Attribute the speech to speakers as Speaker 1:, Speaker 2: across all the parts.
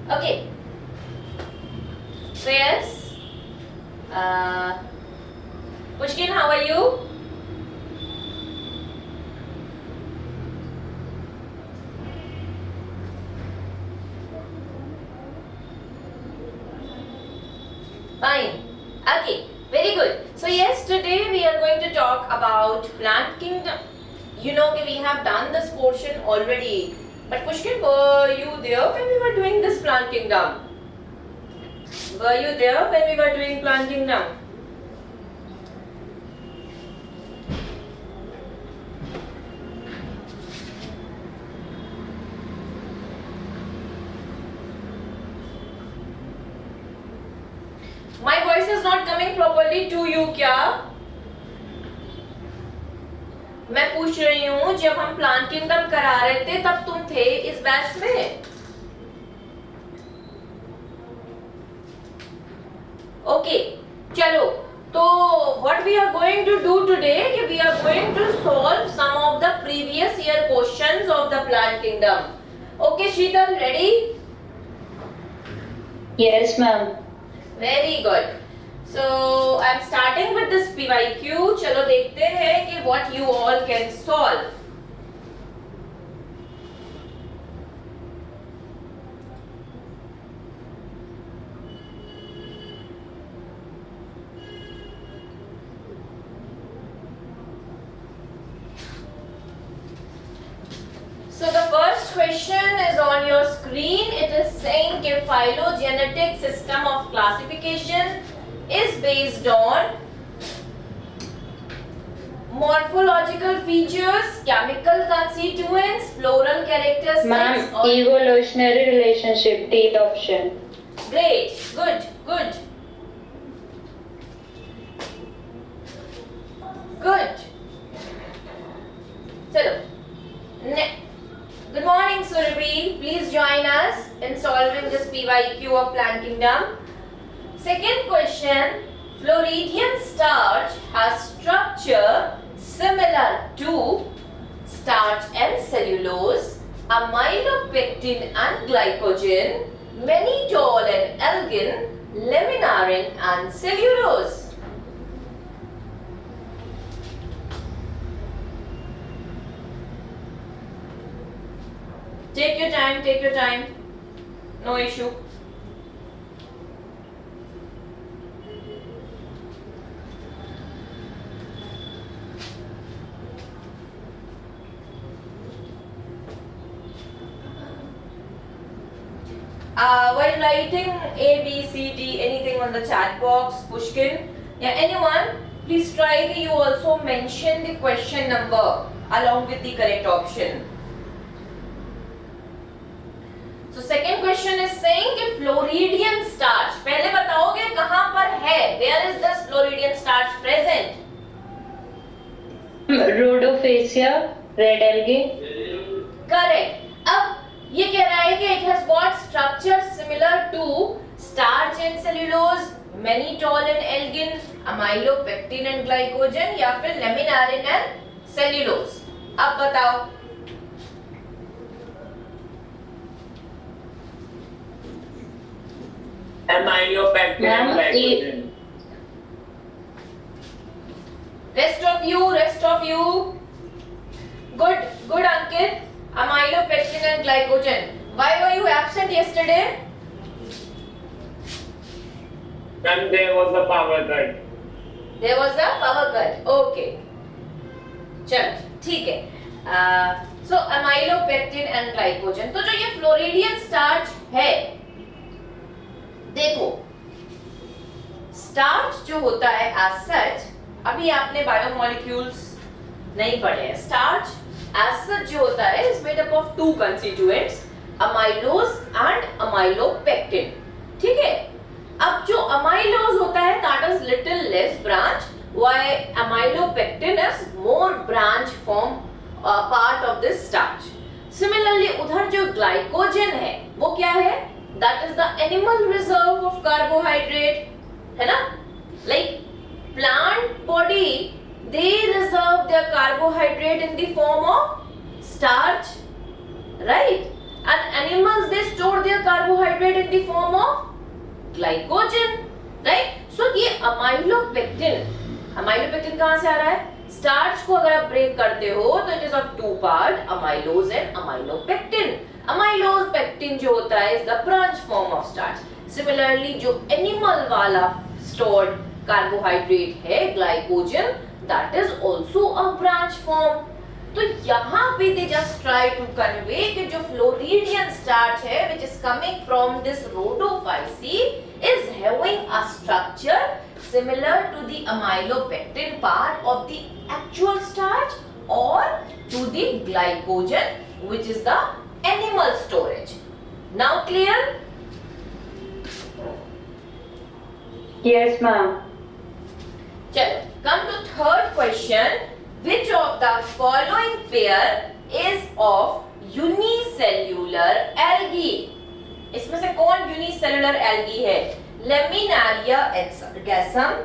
Speaker 1: Okay. So yes, Pushkin, how are you? Fine. Okay, very good. So yes, today we are going to talk about plant kingdom. You know that we have done this portion already. But Pushkin, were you there when we were doing this plant kingdom? Were you there when we were doing plant kingdom? My voice is not coming properly to you क्या? मैं पूछ रही हूँ जब हम plant kingdom करा रहे थे तब तुम थे इस बैच में? ओके, चलो तो what we are going to do today कि we are going to solve some of the previous year questions of the plant kingdom. Okay, Sheetal, ready?
Speaker 2: Yes, ma'am.
Speaker 1: Very good. So I'm starting with this PYQ. चलो देखते हैं कि what you all can solve. So the first question is on your screen. It is saying that phylogenetic system of classification is based on morphological features, chemical constituents, floral characteristics.
Speaker 2: Ma'am, evolutionary relationship, D option.
Speaker 1: Great, good, good. Good. Chalo. Good morning, Surabhi. Please join us in solving this PYQ of plant kingdom. Second question. Floridian starch has structure similar to starch and cellulose, amylopectin and glycogen, mannitol and elgin, laminarin and cellulose. Take your time, take your time. No issue. While writing A, B, C, D, anything on the chat box, Pushkin, yeah, anyone, please try that you also mention the question number along with the correct option. So second question is saying कि Floridian starch, पहले बताओगे कहाँ पर है? Where is this Floridian starch present?
Speaker 2: Rhodophacia, red algae.
Speaker 1: Correct. अब ये कह रहा है कि it has got structure similar to starch and cellulose, mannitol and elgin, amylopectin and glycogen या फिर laminarin and cellulose. अब बताओ.
Speaker 3: Amylopectin and glycogen.
Speaker 1: Rest of you. Good, good Ankit. Amylopectin and glycogen. Why were you absent yesterday?
Speaker 3: And there was a power cut.
Speaker 1: There was a power cut. Okay. चलो ठीक है. So amylopectin and glycogen. तो जो ये Floridian starch है, देखो starch जो होता है एज सच, अभी आपने बायोमोलिक्यूल्स नहीं पढ़े हैं. स्टार्च एज सच जो होता है is made up of two constituents, amylose and amylopectin. ठीक है. अब जो अमाइलोज होता है that is little less branch, why amylopectin is more branch form part of this starch. Similarly उधर जो ग्लाइकोजन है वो क्या है? That is the animal reserve of carbohydrate, है ना? Like plant body, they reserve their carbohydrate in the form of starch, right? And animals, they store their carbohydrate in the form of glycogen, right? So ये amylopectin कहाँ से आ रहा है? Starch को अगर आप ब्रेक करते हो तो it is of two part, amylose and amylopectin. Amylose pectin जो होता है is the branch form of starch. Similarly जो एनिमल वाला स्टोर्ड कार्बोहाइड्रेट है glycogen, that is also a branch form. तो यहाँ पे they just try to convey कि जो फ्लोरिडियन स्टार्च है which is coming from this rhodophyceae is having a structure similar to the amylopectin part of the actual starch or to the glycogen which is the animal storage. Now clear?
Speaker 2: Yes, ma'am.
Speaker 1: Chalo, come to third question. Which of the following pair is of unicellular algae? इसमें से कौन unicellular algae है? Laminaria gasum,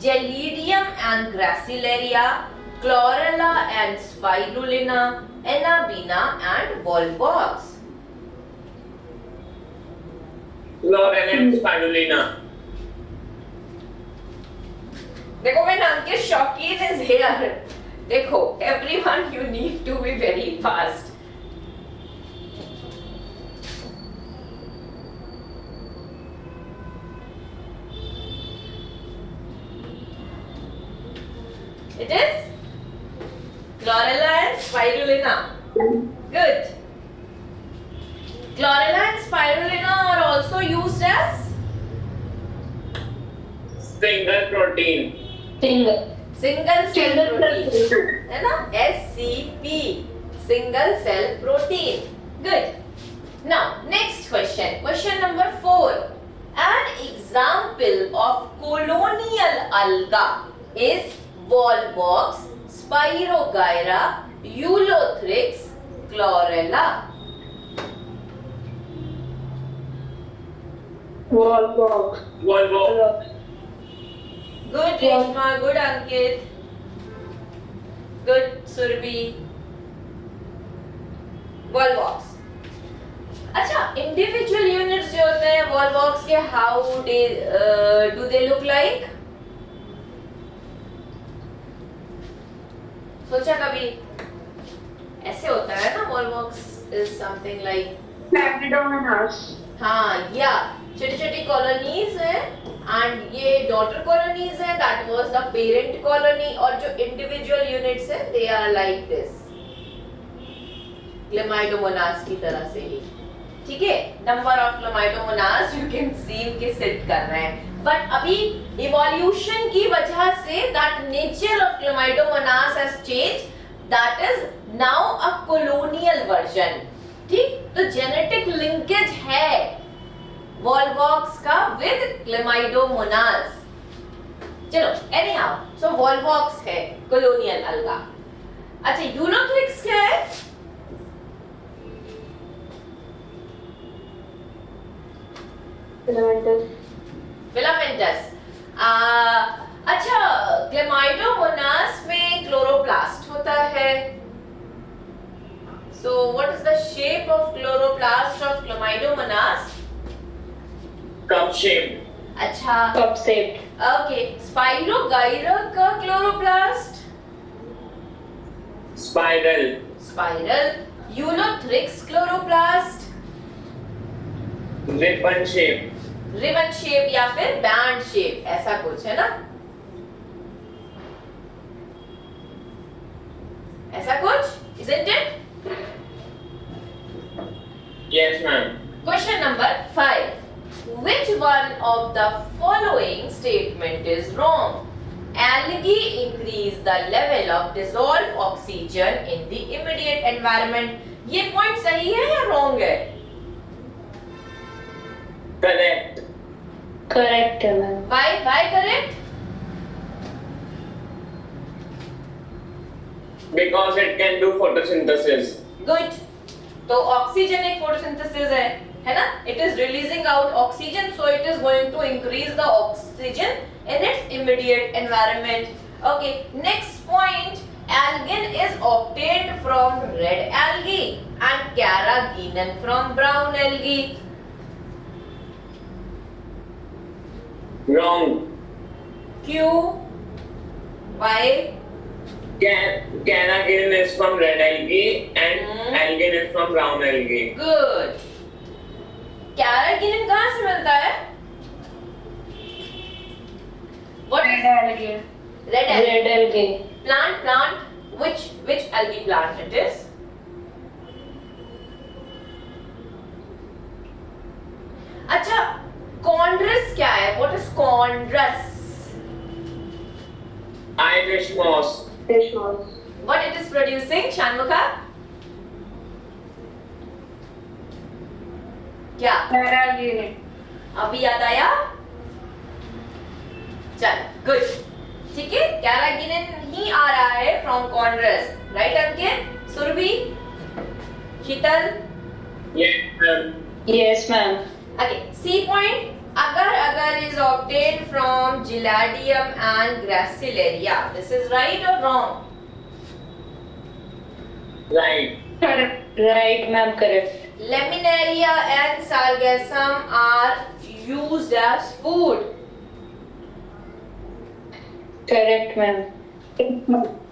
Speaker 1: Gelidium and Gracilaria, Chlorella and Spirulina, Anabaena and Volvox.
Speaker 3: Chlorella and Spirulina.
Speaker 1: देखो मैं नाम के शौकीन is here. देखो everyone you need to be very fast. It is Chlorella and Spirulina. Good. Chlorella and Spirulina are also used as
Speaker 3: Single protein.
Speaker 1: single cell protein. है ना? SCP. Single cell protein. Good. Now next question. Question number 4. An example of colonial alga is Volvox, Spirogyra, Ulothrix, Chlorella.
Speaker 2: Volvox.
Speaker 1: Good Reshma, good Ankit, good Surbhi. Volvox. अच्छा, individual units जो होते हैं Volvox के how do they look like? सोचा कभी? ऐसे होता है ना, Volvox is something like
Speaker 2: Pseudomonas.
Speaker 1: हाँ, या छोटी छोटी कॉलोनीज है एंड ये डॉटर कॉलोनीज है, that was the parent colony. और जो इंडिविजुअल यूनिट्स है they are like this, chlamydomonas की तरह से ही. ठीक है, number of chlamydomonas you can see के सेट कर रहे हैं. बट अभी इवोल्यूशन की वजह say that nature of Chlamydomonas has change, that is now a colonial version. ठीक, तो जेनेटिक लिंकेज है वॉल्वॉक्स का विद क्लेमाइडोमोनास. चलो एनीहाउ, सो वॉल्वॉक्स है कॉलोनियल अलगा. अच्छा, यूलोथ्रिक्स क्या है? फिलामेंटस. अच्छा, क्लेमाइडोमोनास में क्लोरोप्लास्ट होता है. So what is the shape of chloroplast of Chlamydomonas?
Speaker 3: Cup shape.
Speaker 1: अच्छा,
Speaker 2: Cup shaped.
Speaker 1: okay. Spirogyra का chloroplast?
Speaker 3: Spiral.
Speaker 1: Spiral. Ulothrix chloroplast?
Speaker 3: Ribbon shape.
Speaker 1: Ribbon shape या फिर band shape, ऐसा कुछ है ना? ऐसा कुछ? Isn't it?
Speaker 3: Yes, ma'am.
Speaker 1: Question number 5. Which one of the following statement is wrong? Algae increase the level of dissolved oxygen in the immediate environment. ये point सही है या wrong है?
Speaker 3: Correct.
Speaker 2: Correct, ma'am.
Speaker 1: Why correct?
Speaker 3: Because it can do photosynthesis.
Speaker 1: Good. तो oxygen एक photosynthesis है ना? It is releasing out oxygen, so it is going to increase the oxygen in its immediate environment. Okay, next point. Algin is obtained from red algae and carrageenan from brown algae.
Speaker 3: Wrong.
Speaker 1: Q. Y.
Speaker 3: Carrageenan is from red algae and algae is from brown algae.
Speaker 1: Good. Carrageenan कहाँ से मिलता है? What?
Speaker 2: Red algae.
Speaker 1: Red algae.
Speaker 2: Red algae.
Speaker 1: Plant. Which algae plant it is? अच्छा, chondrus क्या है? What is chondrus?
Speaker 3: Irish moss.
Speaker 2: Fish moss.
Speaker 1: What it is producing, Shanmukha? क्या?
Speaker 2: Carrageenan.
Speaker 1: अभी याद आया? चल, good. ठीक है, कैरागिनिन ही आ रहा है from chondrus, right Ankit? Surabhi? Sheetal?
Speaker 3: Yes, ma'am.
Speaker 2: Yes, ma'am.
Speaker 1: Okay, C point. Agar is obtained from Giladium and Gracilaria. This is right or wrong?
Speaker 3: Right.
Speaker 2: Correct. Right, ma'am. Correct.
Speaker 1: Laminaria and Sargassum are used as food.
Speaker 2: Correct, ma'am.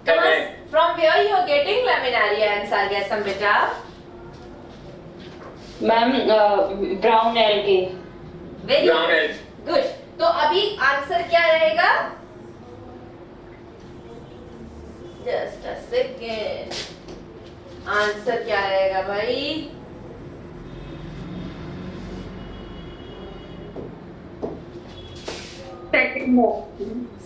Speaker 3: Correct.
Speaker 1: From where you are getting Laminaria and Sargassum, beta?
Speaker 2: Ma'am, brown algae.
Speaker 1: Very
Speaker 3: Brown algae.
Speaker 1: good. तो अभी answer क्या रहेगा? Just a second. Answer क्या रहेगा भाई?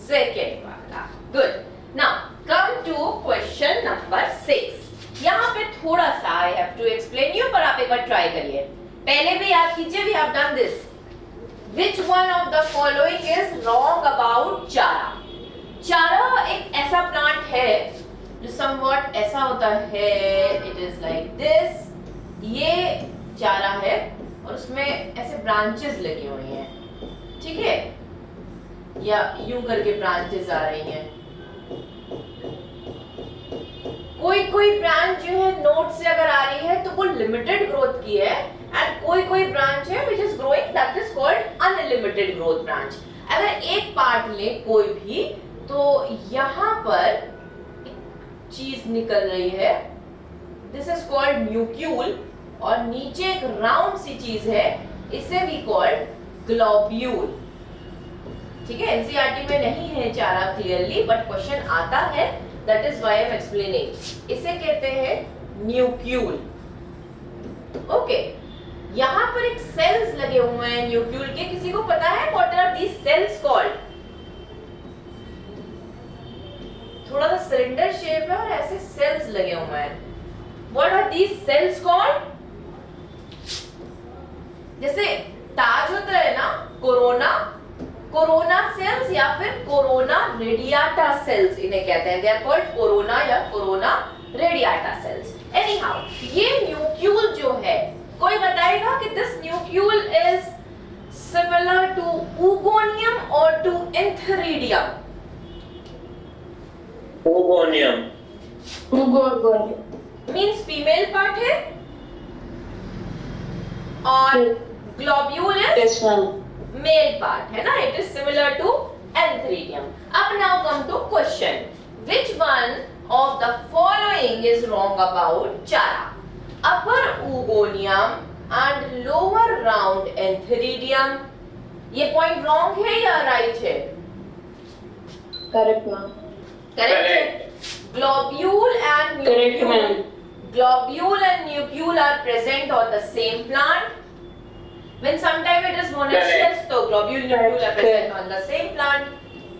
Speaker 1: Second वाला. Good. Now come to question number 6. यहाँ पे थोड़ा सा I have to explain you, पर आप एक बार try करिए. पहले भी याद कीजिए, we have done this. Which one of the following is wrong about चारा? चारा एक ऐसा प्लांट है जो somewhat ऐसा होता है. It is like this. ये चारा है और उसमें ऐसे ब्रांचेस लगी हुई हैं, ठीक है, या यूं करके ब्रांचेस आ रही हैं. कोई ब्रांच जो है नोड से अगर आ रही है तो वो लिमिटेड ग्रोथ की है, एंड कोई ब्रांच है which is growing, that is called unlimited growth branch. अगर एक पार्ट ले कोई भी, तो यहाँ पर एक चीज निकल रही है, दिस इज कॉल्ड न्यूक्यूल, और नीचे एक राउंड सी चीज है, इसे भी कॉल्ड ग्लोब्यूल. ठीक है, एनसीईआरटी में नहीं है चारा क्लियरली, बट क्वेश्चन आता है, that is why I am explaining. इसे कहते हैं न्यूक्यूल. ओके, यहाँ पर एक सेल्स लगे हुए हैं न्यूक्यूल के. किसी को पता है what are these cells called? थोड़ा सा सिलेंडर शेप है और ऐसे सेल्स लगे हुए हैं. What are these cells called? जैसे ताज होता है ना, कोरोना सेल्स या फिर कोरोना रेडियाटा सेल्स इन्हें कहते हैं. दे आर कॉल्ड कोरोना या corona radiata cells. Anyhow, ये न्यूक्यूल जो है, कोई बताएगा कि this nucule is similar to oogonium और to antheridium?
Speaker 3: Ugonium.
Speaker 1: Means female part है, और globule is
Speaker 2: Yes, ma'am.
Speaker 1: Male part है ना. It is similar to antheridium. अब now come to question. Which one of the following is wrong about chara? Upper Ugonium and lower round Antheridium. ये point wrong है या right है?
Speaker 2: Correct, ma'am.
Speaker 1: Correct है.
Speaker 3: Correct.
Speaker 1: Globule and
Speaker 2: Correct,
Speaker 1: nucule.
Speaker 2: ma'am.
Speaker 1: Globule and nucule are present on the same plant. When sometime it is monoecious, so globule nucule are present
Speaker 2: Correct.
Speaker 1: on the same plant.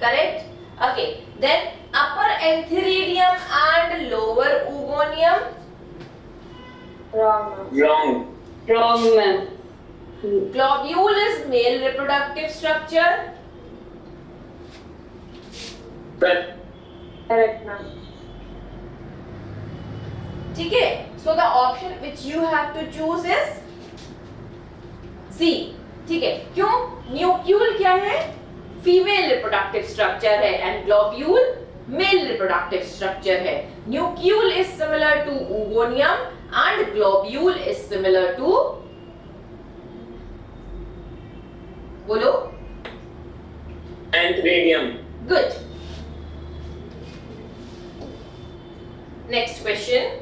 Speaker 1: Correct? Okay. Then upper Antheridium and lower Ugonium.
Speaker 2: Wrong, ma'am.
Speaker 3: Wrong.
Speaker 2: Wrong, ma'am.
Speaker 1: Globule is male reproductive structure.
Speaker 3: Correct.
Speaker 2: Correct, ma'am.
Speaker 1: ठीक है. So the option which you have to choose is C. ठीक है. क्यों? Nucule क्या है? Female reproductive structure है, and globule male reproductive structure है. Nucule is similar to oogonium and globule is similar to, बोलो,
Speaker 3: Antheridium.
Speaker 1: Good. Next question.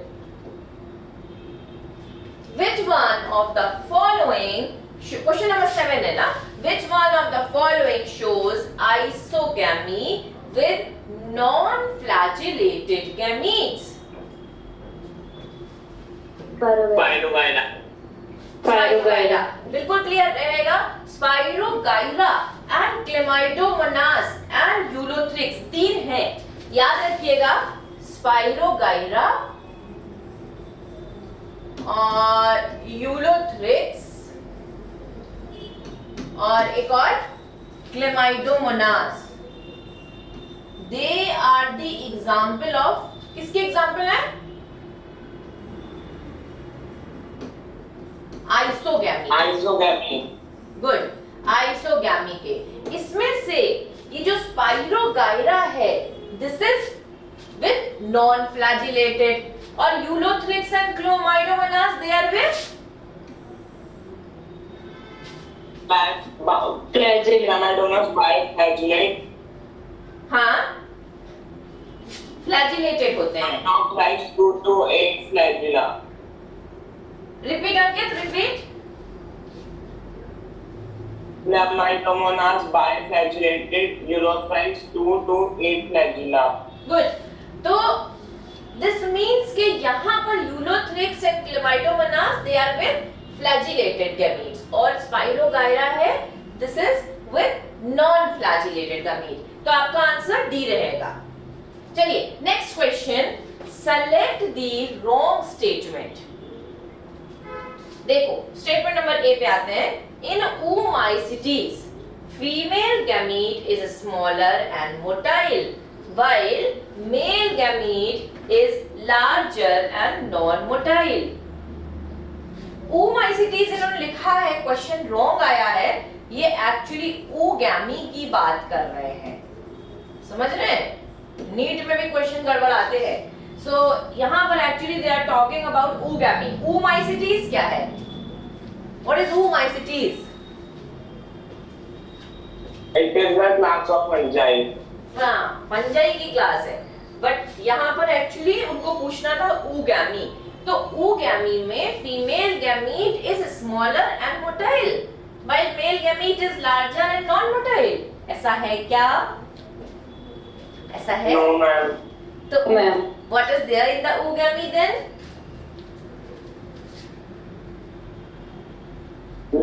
Speaker 1: Which one of the following, question number 7 है ना, which one of the following shows isogamy with non-flagellated gametes?
Speaker 3: Spirogyra.
Speaker 1: Spirogyra बिल्कुल clear रहेगा. Spirogyra and Chlamydomonas and Ulothrix 3 हैं, याद रखिएगा. Spirogyra और Ulothrix और एक और chlamydomonas. They are the example of, किसके एग्जाम्पल है? आइसोगैमी. गुड, आइसोगैमी के. इसमें से ये जो स्पाइरोगाइरा है, this is with non flagellated, और ulothrix and chlamydomonas they are with
Speaker 3: Chlamydomonas biflagellate.
Speaker 1: हाँ, फ्लैजिलेटेड होते हैं.
Speaker 3: Not like 2 to 8 flagella.
Speaker 1: Repeat Ankit, repeat.
Speaker 3: Chlamydomonas biflagellated, Ulothrix 2 to 8 flagella.
Speaker 1: Good. तो दिस मीन्स कि यहाँ पर ulothrix and chlamydomonas they are with flagellated gametes, और spirogyra है, this is with non flagellated gamete. तो आपका आंसर डी रहेगा. चलिए next question. Select the wrong statement. देखो स्टेटमेंट नंबर ए पे आते हैं. इन oomaicities female gamete is smaller and motile while male gamete is larger and non-motile. oomaicities इन्होंने लिखा है, क्वेश्चन रॉन्ग आया है. ये एक्चुअली oogammy की बात कर रहे हैं, समझ रहे हैं? नीट में भी क्वेश्चन गड़बड़ आते हैं. सो यहाँ पर actually they are talking about oogammy. oomaicities क्या है? What is oomaicities?
Speaker 3: It is a class of fungi.
Speaker 1: हाँ, फंजाई की क्लास है. बट यहाँ पर एक्चुअली उनको पूछना था oogammy. तो oogammy में female gamete is smaller and motile while male gamete is larger and non-motile. ऐसा है क्या? ऐसा है?
Speaker 3: No, ma'am.
Speaker 1: तो
Speaker 2: Ma'am.
Speaker 1: what is there in the oogammy then?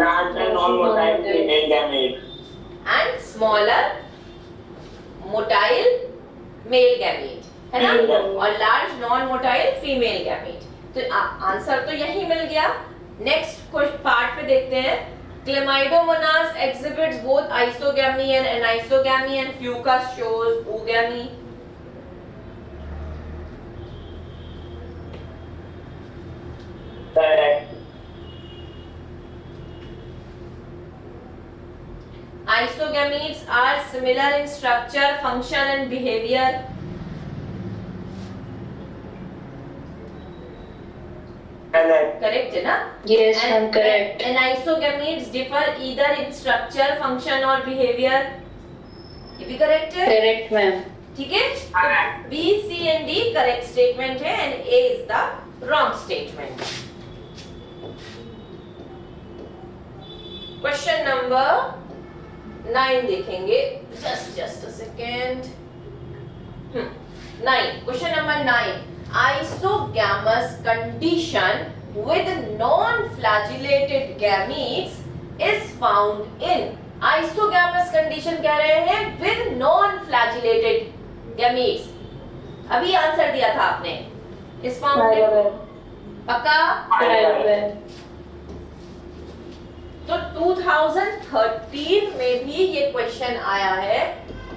Speaker 3: Large and non-motile female gamete.
Speaker 1: And smaller motile male gamete है ना, और large non motile female gamete. तो आंसर तो यही मिल गया. नेक्स्ट पार्ट पे देखते हैं. Chlamydomonas exhibits both isogamy and anisogamy and fucus shows oogamy.
Speaker 3: Correct.
Speaker 1: Isogametes are similar in structure, function and behavior. Correct है ना?
Speaker 2: Yes, ma'am, correct.
Speaker 1: And isogametes differ either in structure, function or behavior. ये भी correct है?
Speaker 2: Correct, ma'am.
Speaker 1: ठीक है? तो B, C and D correct statement है and A is the wrong statement. Question number 9 देखेंगे. Just a second. 9. Question number 9. Isogamous condition with non-flagellated gametes is found in. Isogamous condition कह रहे हैं with non-flagellated gametes. अभी answer दिया था आपने. Is found in. पक्का? तो 2013 में भी ये क्वेश्चन आया है,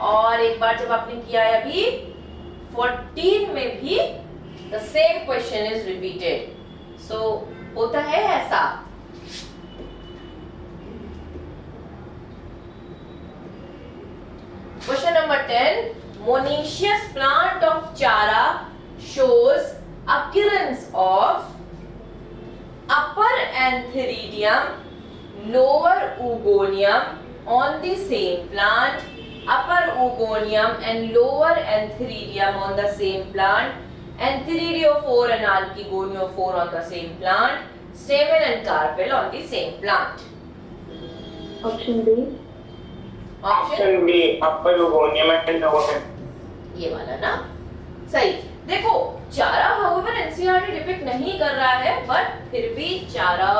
Speaker 1: और एक बार जब आपने किया है अभी 14 में भी the same question is repeated. So होता है ऐसा. Question number 10. Monoecious plant of Chara shows occurrence of upper Antheridium, lower Oogonium on the same plant upper oogonium and lower antheridium on the same plant, antheridiophore and archegoniophore on the same plant, stamen and carpel on the same plant.
Speaker 2: Option B.
Speaker 1: Option
Speaker 3: option B upper oogonium and lower
Speaker 1: ये वाला ना सही। देखो चारा however NCERT depict नहीं कर रहा है बट फिर भी चारा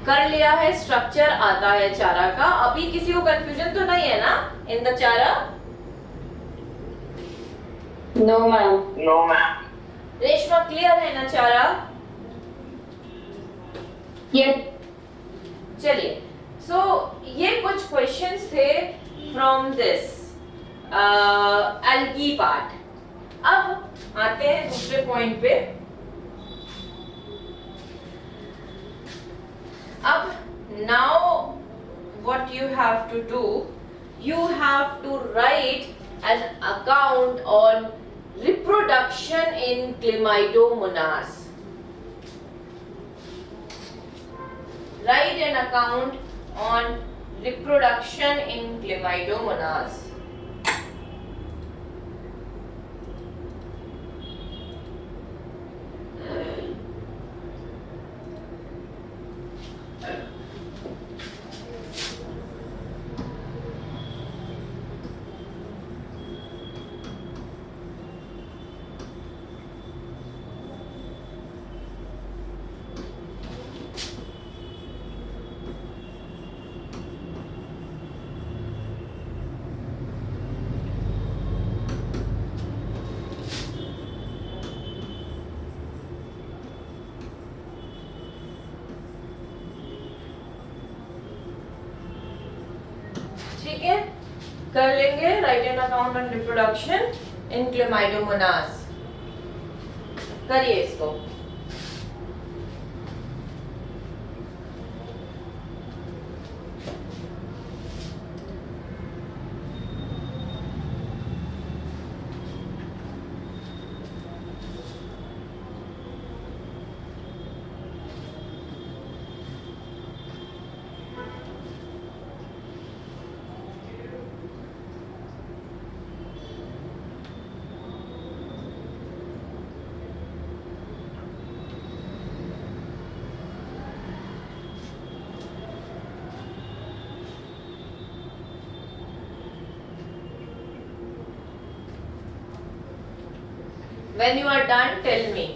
Speaker 1: कर लिया है, स्ट्रक्चर आता है चारा का। अभी किसी को कंफ्यूजन तो नहीं है ना in the Chara?
Speaker 2: No, ma'am.
Speaker 3: No ma'am
Speaker 1: Reshma clear है ना चारा?
Speaker 2: Yes.
Speaker 1: चलिए सो ये कुछ क्वेश्चंस थे फ्रॉम दिस एल्गी पार्ट। अब आते हैं दूसरे पॉइंट पे। अब now what you have to do, you have to write an account on reproduction in Chlamydomonas. Write an account on reproduction in Chlamydomonas. ठीक है, कर लेंगे। Right an account on reproduction in Chlamydomonas. करिए इसको। When you are done, tell me.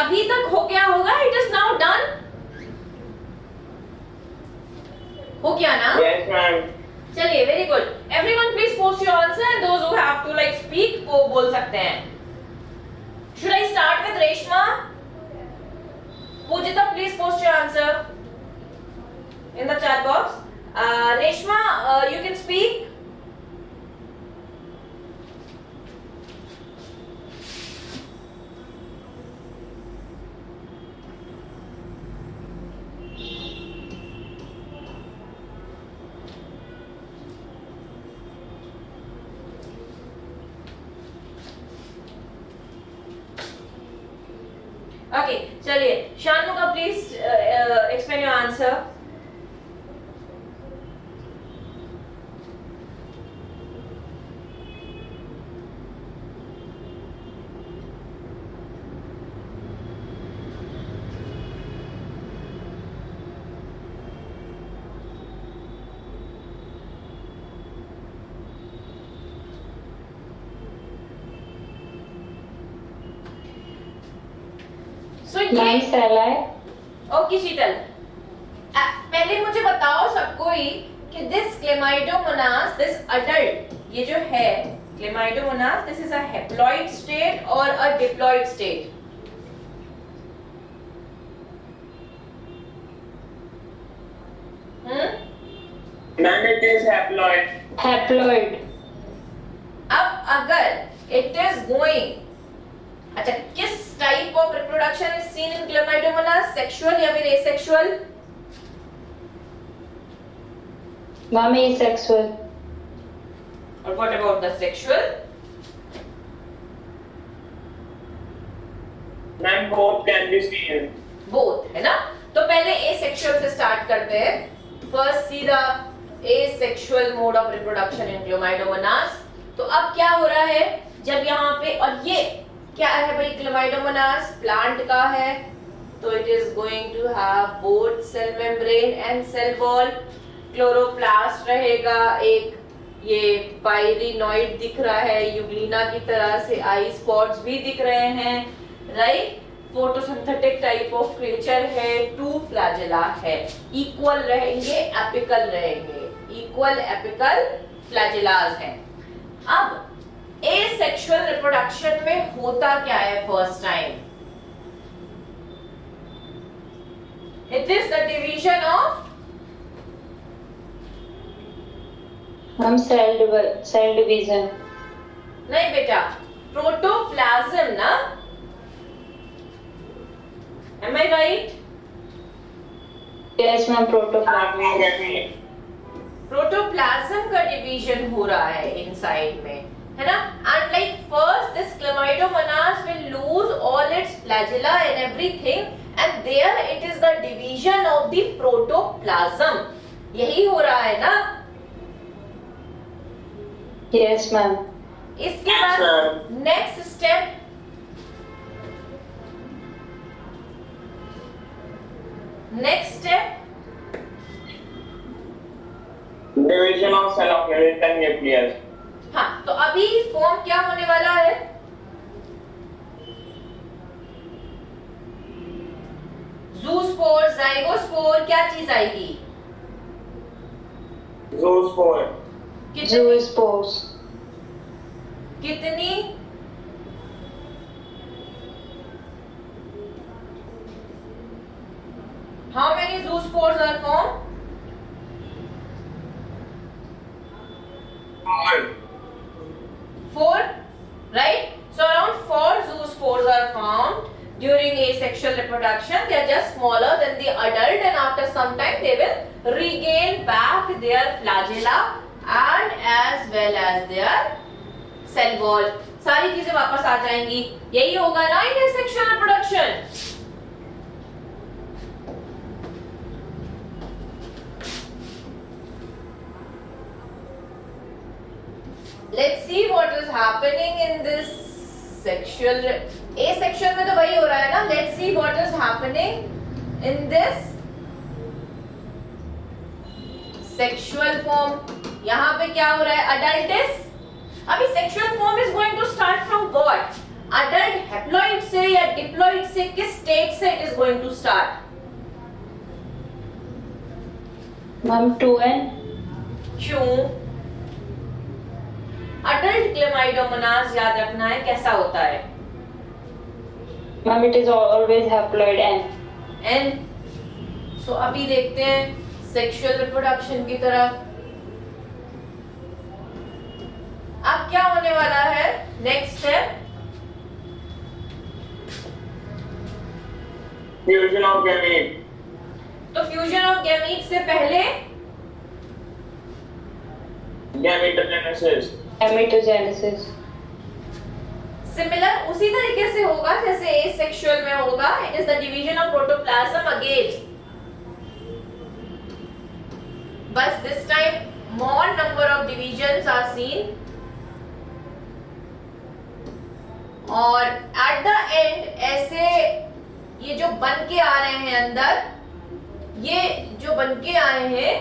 Speaker 1: अभी तक हो गया होगा, इट इज नाउ डन, हो गया ना?
Speaker 3: Yes, ma'am.
Speaker 1: चलिए, very good. Everyone please post your answer and those who have to like speak वो बोल सकते हैं। Should I start with Reshma? Pujita please post your answer in the chat box. Reshma, you can speak. Okay, चलिए, Shanuka please explain your answer.
Speaker 2: Ma'am सैलाय।
Speaker 1: Okay Sheetal, पहले मुझे बताओ सबको ही कि दिस क्लेमाइडोमोनास, दिस अडल्ट, ये जो है chlamydomonas, this is a haploid state और a diploid state?
Speaker 3: Ma'am, it is haploid.
Speaker 2: Haploid.
Speaker 1: अब अगर इट इज गोइंग, अच्छा, किस type of reproduction is seen in chlamydomonas? Sexual या फिर एसेक्सुअल?
Speaker 2: Ma'am asexual.
Speaker 1: और what about the sexual?
Speaker 3: Ma'am, both can be seen.
Speaker 1: Both, है ना? तो पहले एसेक्सुअल से स्टार्ट करते हैं। First see the asexual mode of reproduction in chlamydomonas. तो अब क्या हो रहा है जब यहाँ पे, और ये क्या है भाई, क्लेमाइडोमोनास प्लांट का है, तो it is going to have both cell membrane and cell wall. Chloroplast रहेगा, एक ये पाइरिनॉइड दिख रहा है, यूग्लिना की तरह से आई स्पॉट्स भी दिख रहे हैं, right? Photosynthetic type of creature है, 2 फ्लैजेला है, इक्वल रहेंगे, एपिकल रहेंगे, इक्वल एपिकल फ्लैजेलास हैं। अब एसेक्सुअल रिप्रोडक्शन में होता क्या है first time? It is the division of,
Speaker 2: हम सेल डिवीजन।
Speaker 1: नहीं बेटा, प्रोटोप्लाज्म ना, am I right?
Speaker 2: Yes ma'am, protoplasm.
Speaker 1: Protoplasm का डिवीजन हो रहा है इनसाइड में, है ना? And like first this chlamydomonas will lose all its flagella and everything and there it is the division of the protoplasm. यही हो रहा है ना?
Speaker 2: Yes ma'am.
Speaker 1: इसके बाद next step,
Speaker 3: Division of cell of skeleton nucleus.
Speaker 1: हाँ, तो अभी फॉर्म क्या होने वाला है? ज़ूस्पोर, ज़ाइगोस्पोर, क्या चीज आएगी?
Speaker 3: Zoospore.
Speaker 2: ज़ूस्पोर्स।
Speaker 1: कितनी? How many zoospores are formed? 4, right? So around 4 zoospores are formed during asexual reproduction. They are just smaller than the adult, and after some time they will regain back their flagella and as well as their cell wall. सारी चीजें वापस आ जाएंगी। यही होगा ना इन asexual reproduction? Let's see what is happening in this sexual, asexual में तो वही हो रहा है ना? Let's see what is happening in this sexual form. यहाँ पे क्या हो रहा है? Adultus. अभी sexual form is going to start from what? Adult haploid से या डिप्लॉइड से, किस स्टेट से it is going to start?
Speaker 2: Ma'am, 2N.
Speaker 1: क्यों? अडल्ट क्लेमाइडोमोनास याद रखना है कैसा होता है?
Speaker 2: Ma'am, it is always haploid N.
Speaker 1: N. सो अभी देखते हैं सेक्सुअल रिप्रोडक्शन की तरफ। अब क्या होने वाला है? Next step
Speaker 3: fusion of gamete.
Speaker 1: तो फ्यूजन ऑफ गैमीट से पहले
Speaker 3: गैमेटोजेनेसिस।
Speaker 2: Gametogenesis.
Speaker 1: सिमिलर उसी तरीके से होगा जैसे एसेक्सुअल में होगा। It is the division of protoplasm again, बस this time more number of divisions are seen और at the end ऐसे ये जो बन के आ रहे हैं अंदर, ये जो बन के आए हैं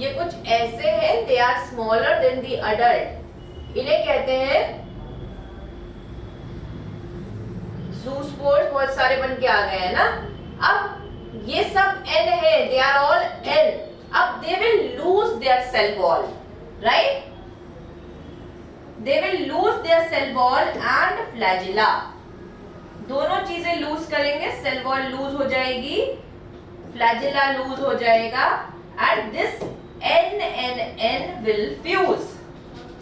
Speaker 1: ये कुछ ऐसे हैं, they are smaller than the adult। इन्हें कहते हैं ज़ूस्पोर्स। बहुत सारे बन के आ गए हैं ना। अब ये सब N है, they are all N। अब they will lose their cell wall, right? They will lose their cell wall and flagella। दोनों चीजें लूज करेंगे, सेल वॉल लूज हो जाएगी, फ्लैजेला लूज हो जाएगा and this N will fuse।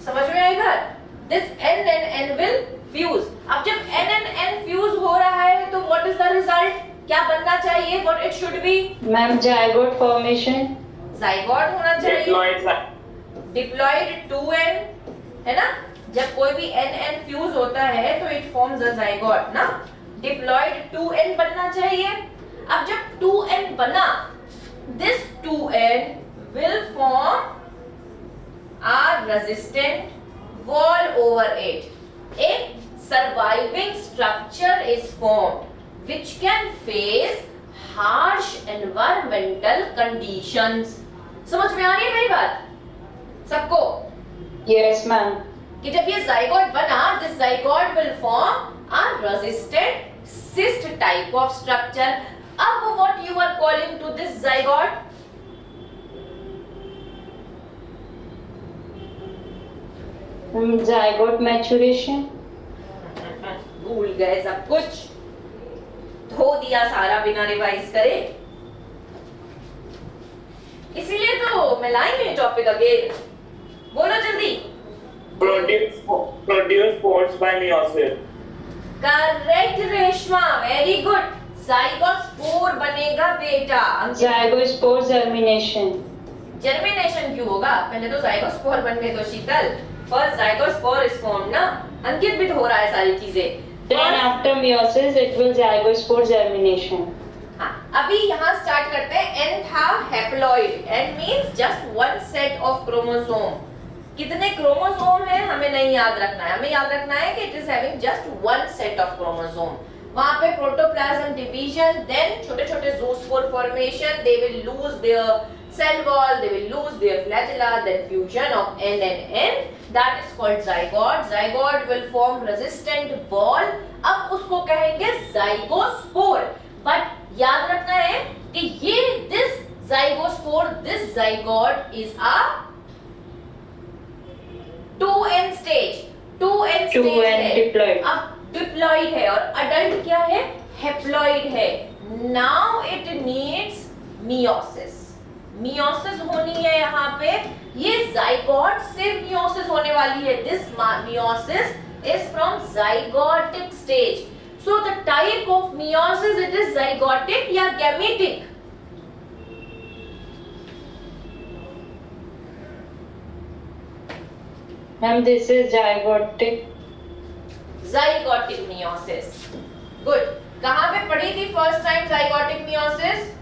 Speaker 1: समझ में आई बात? This N will fuse। अब जब N fuse हो रहा है तो what is the result? क्या बनना चाहिए? What it should be?
Speaker 2: Ma'am, zygote formation.
Speaker 1: zygote होना चाहिए।
Speaker 3: डिप्लॉइड।
Speaker 1: डिप्लॉइड 2N है ना। जब कोई भी N फ्यूज होता है तो इट फॉर्म्स अ zygote ना। डिप्लॉइड 2N बनना चाहिए। अब जब 2N बना, this 2N will form a resistant wall over it। A surviving structure is formed which can face harsh environmental conditions। समझ में आ रही है मेरी बात सबको?
Speaker 2: Yes, ma'am.
Speaker 1: कि जब ये zygote बना, this zygote will form a resistant cyst type of structure। अब what you are calling to this zygote?
Speaker 2: Zygote maturation.
Speaker 1: भूल गए सब कुछ, धो दिया सारा बिना रिवाइज करे। इसीलिए तो मैं लाई हूँ ये टॉपिक अगेन। बोलो जल्दी।
Speaker 3: Produce spores by meiosis।
Speaker 1: Correct Reshma, very good. Zygospore बनेगा बेटा।
Speaker 2: Zygospore germination.
Speaker 1: जर्मिनेशन क्यों होगा? पहले तो ज़ाइगोस्पोर बनने दो शीतल। फर्स्ट ज़ाइगोस्पोर इज फॉर्म ना। अंकित भी तो हो रहा है सारी चीजें।
Speaker 2: Then after meiosis, it will zygospore germination.
Speaker 1: हाँ, अभी यहाँ स्टार्ट करते हैं। N था haploid. N means just one set of chromosome। कितने क्रोमोसोम हैं हमें नहीं याद रखना है, हमें याद रखना है कि it is having just one set of chromosome. वहां पे प्रोटोप्लाज्म डिवीजन, देन छोटे छोटे zoospore formation, they will lose their cell wall, they will lose their flagella, then fusion of N that is called zygote। zygote will form resistant wall। अब उसको कहेंगे ज़ाइगोस्पोर। But याद रखना है कि ये दिस ज़ाइगोस्पोर, दिस zygote is a 2N stage. 2N stage
Speaker 2: 2N
Speaker 1: है।
Speaker 2: diploid.
Speaker 1: अब डिप्लॉइड है और अडल्ट क्या है? हैप्लॉइड है। Now it needs meiosis. Meiosis होनी है यहाँ पे। ये ज़ाइगोट से मियोसिस होने वाली है। This meiosis is from zygotic stage। So the type of meiosis, it is zygotic या gametic?
Speaker 2: Ma'am, this is zygotic.
Speaker 1: zygotic meiosis। Good। कहाँ पे पढ़ी थी first time zygotic meiosis?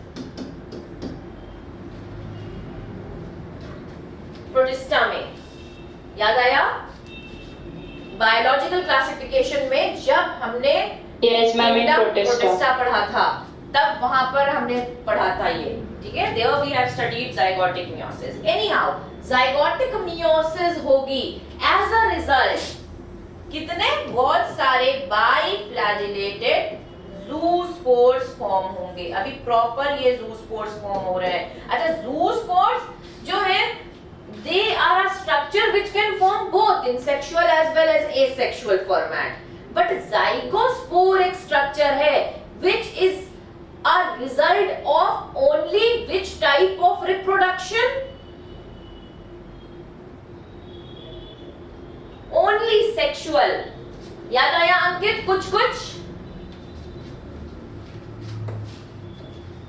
Speaker 1: Protista में। याद आया? बायोलॉजिकल क्लासिफिकेशन में जब हमने
Speaker 2: Yes, ma'am, in protista.
Speaker 1: Protista पढ़ा था, तब वहां पर हमने पढ़ा था ये। ठीक है, there we have studied zygotic meiosis। Anyhow, zygotic meiosis होगी as a result कितने? बहुत सारे बाइफ्लैजिलेटेड ज़ूस्पोर्स फॉर्म होंगे। अभी प्रॉपर ये ज़ूस्पोर्स फॉर्म हो रहे हैं। अच्छा, ज़ूस्पोर्स जो है they are a structure which can form both in sexual as well as asexual format, but zygospore एक structure है which is a result of only which type of reproduction? Only sexual। याद आया अंकित कुछ?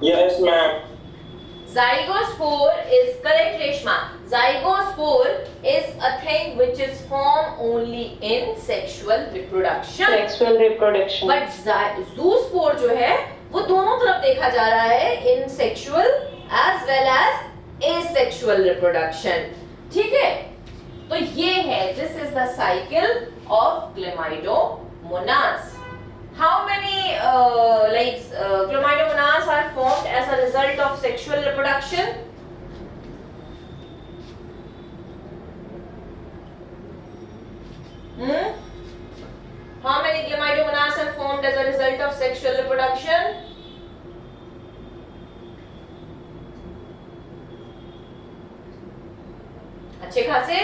Speaker 3: Yes, ma'am.
Speaker 1: Zygospore is correct, Reshma. Zygospore is a thing which is formed only in sexual reproduction.
Speaker 2: Sexual reproduction.
Speaker 1: But zoospore जो है वो दोनों तरफ देखा जा रहा है in sexual as well as asexual reproduction. ठीक है? तो ये है, this is the cycle of Chlamydomonas. How many Chlamydomonas are formed as a result of sexual reproduction? How many Chlamydomonas are formed as a result of sexual reproduction? अच्छे खासे?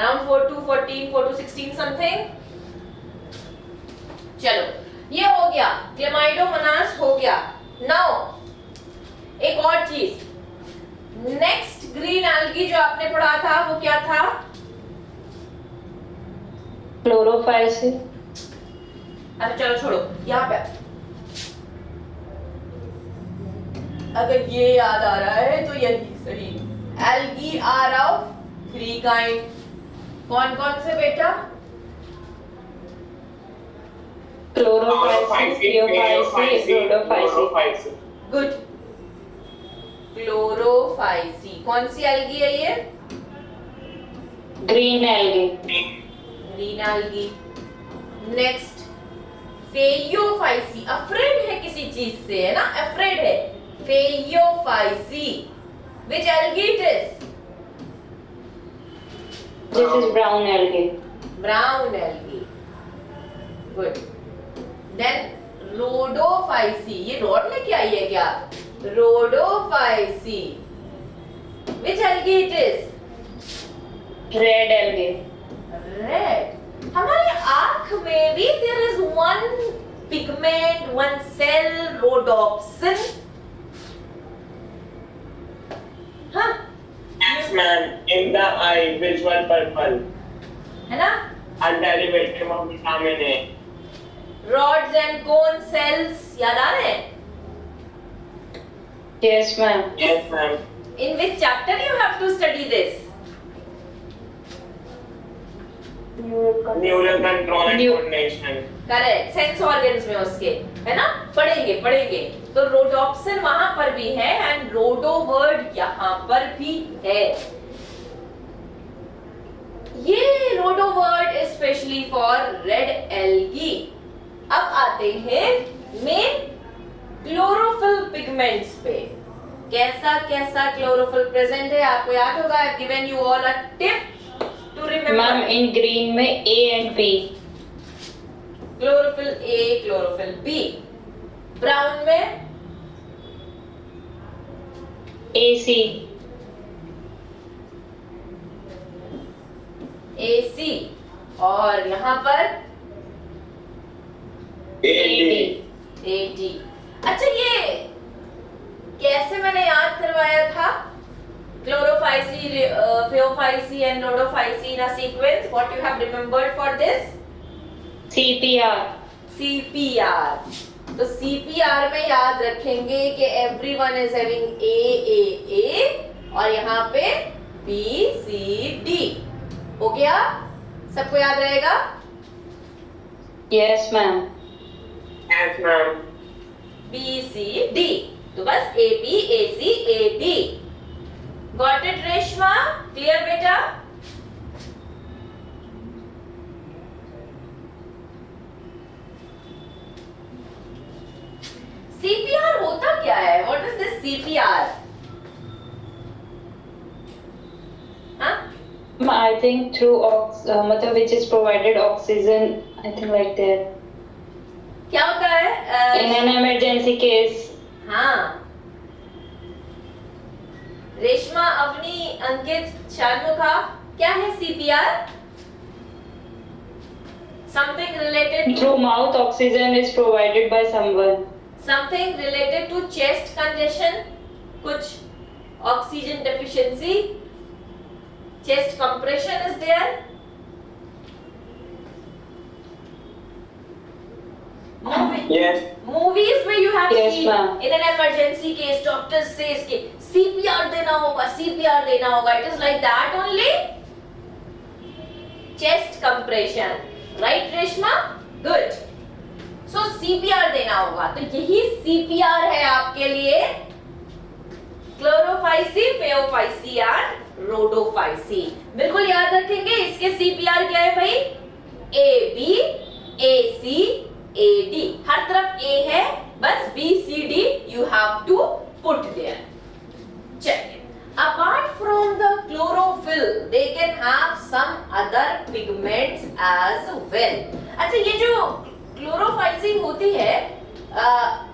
Speaker 1: Around 4 to 14, 4 to 16 something. चलो, ये हो गया, Chlamydomonas हो गया। Now, एक और चीज, नेक्स्ट ग्रीन एल्गी जो आपने पढ़ा था वो क्या था?
Speaker 2: Chlorophyll.
Speaker 1: अच्छा चलो छोड़ो, यहाँ पे अगर ये याद आ रहा है तो यही सही। Algae are of 3 kind. कौन कौन से बेटा?
Speaker 2: Chlorophyll, Theophyll, Rhodophyll.
Speaker 1: गुड। क्लोरोफाइसी कौन सी एल्गी है ये?
Speaker 2: Green algae.
Speaker 1: Green algae. Next phaeophyceae, afraid है किसी चीज से, है ना? अफ्रेड है। Phaeophyceae, which algae it is?
Speaker 2: This is brown algae.
Speaker 1: Brown algae. Good. Then rhodophysi, ये रोड लेके आई है क्या? Rhodophysi. Which algae it is?
Speaker 2: Red algae.
Speaker 1: Red. हमारी आँख में भी there is one pigment, one cell, rhodopsin. हाँ,
Speaker 3: Yes, ma'am. In the eye, visual purple.
Speaker 1: है ना?
Speaker 3: A derivative of vitamin A.
Speaker 1: Rods and cone cells याद आ रहे हैं?
Speaker 2: Yes, ma'am.
Speaker 3: Yes, ma'am.
Speaker 1: In which chapter you have to study this?
Speaker 3: Neural control and
Speaker 2: Neu-
Speaker 3: coordination.
Speaker 1: Correct, sense organs में उसके, है ना? पढ़ेंगे। तो रोडोप्सिन वहां पर भी है एंड रोडो वर्ड यहाँ पर भी है। ये रोडो word specially for red algae. अब आते हैं मेन क्लोरोफिल पिगमेंट्स पे। कैसा क्लोरोफिल प्रेजेंट है आपको याद होगा। I given you all a tip to remember.
Speaker 2: Ma'am, in green में A and B.
Speaker 1: Chlorophyll A, chlorophyll B. Brown में
Speaker 2: AC.
Speaker 1: AC और यहाँ पर
Speaker 2: AD.
Speaker 1: AD। अच्छा, ये कैसे मैंने याद करवाया था? Chlorophysi, Phaeophysi and Rhodophysi in a sequence. What you have remembered for this?
Speaker 2: CPR.
Speaker 1: CPR। तो CPR में याद रखेंगे कि everyone is having A और यहाँ पे B, C, D। हो गया? सबको याद रहेगा?
Speaker 2: Yes, ma'am.
Speaker 3: Yes, ma'am.
Speaker 1: B, C, D। तो बस AB, AC, AD। Got it, Reshma? Clear बेटा? CPR होता क्या है? What is this CPR? हाँ?
Speaker 2: I think through matlab which is provided oxygen. I think like that.
Speaker 1: क्या होता है
Speaker 2: In an emergency case.
Speaker 1: हाँ, रेशमा, अवनी, अंकित, शानमुखा, क्या है CPR? Something related to
Speaker 2: Through mouth, oxygen is provided by someone.
Speaker 1: something related to chest congestion, कुछ oxygen deficiency, chest compression is there.
Speaker 3: Yes.
Speaker 1: Movies में you have
Speaker 2: Yes,
Speaker 1: seen
Speaker 2: ma'am.
Speaker 1: in an emergency case doctor says कि CPR देना होगा, CPR देना होगा. It is like that only. Chest compression, right Reshma? Good. So CPR देना होगा. तो यही CPR है आपके लिए. क्लोरोफाइसी, फेओफाइसी और रोडोफाइसी. बिल्कुल याद रखेंगे. इसके CPR क्या है भाई? AB, AC, AD. हर तरफ A है, बस B, C, D you have to put there. चलिए. Apart from the chlorophyll, they can have some other pigments as well. अच्छा, ये जो क्लोरोफाइसी होती है,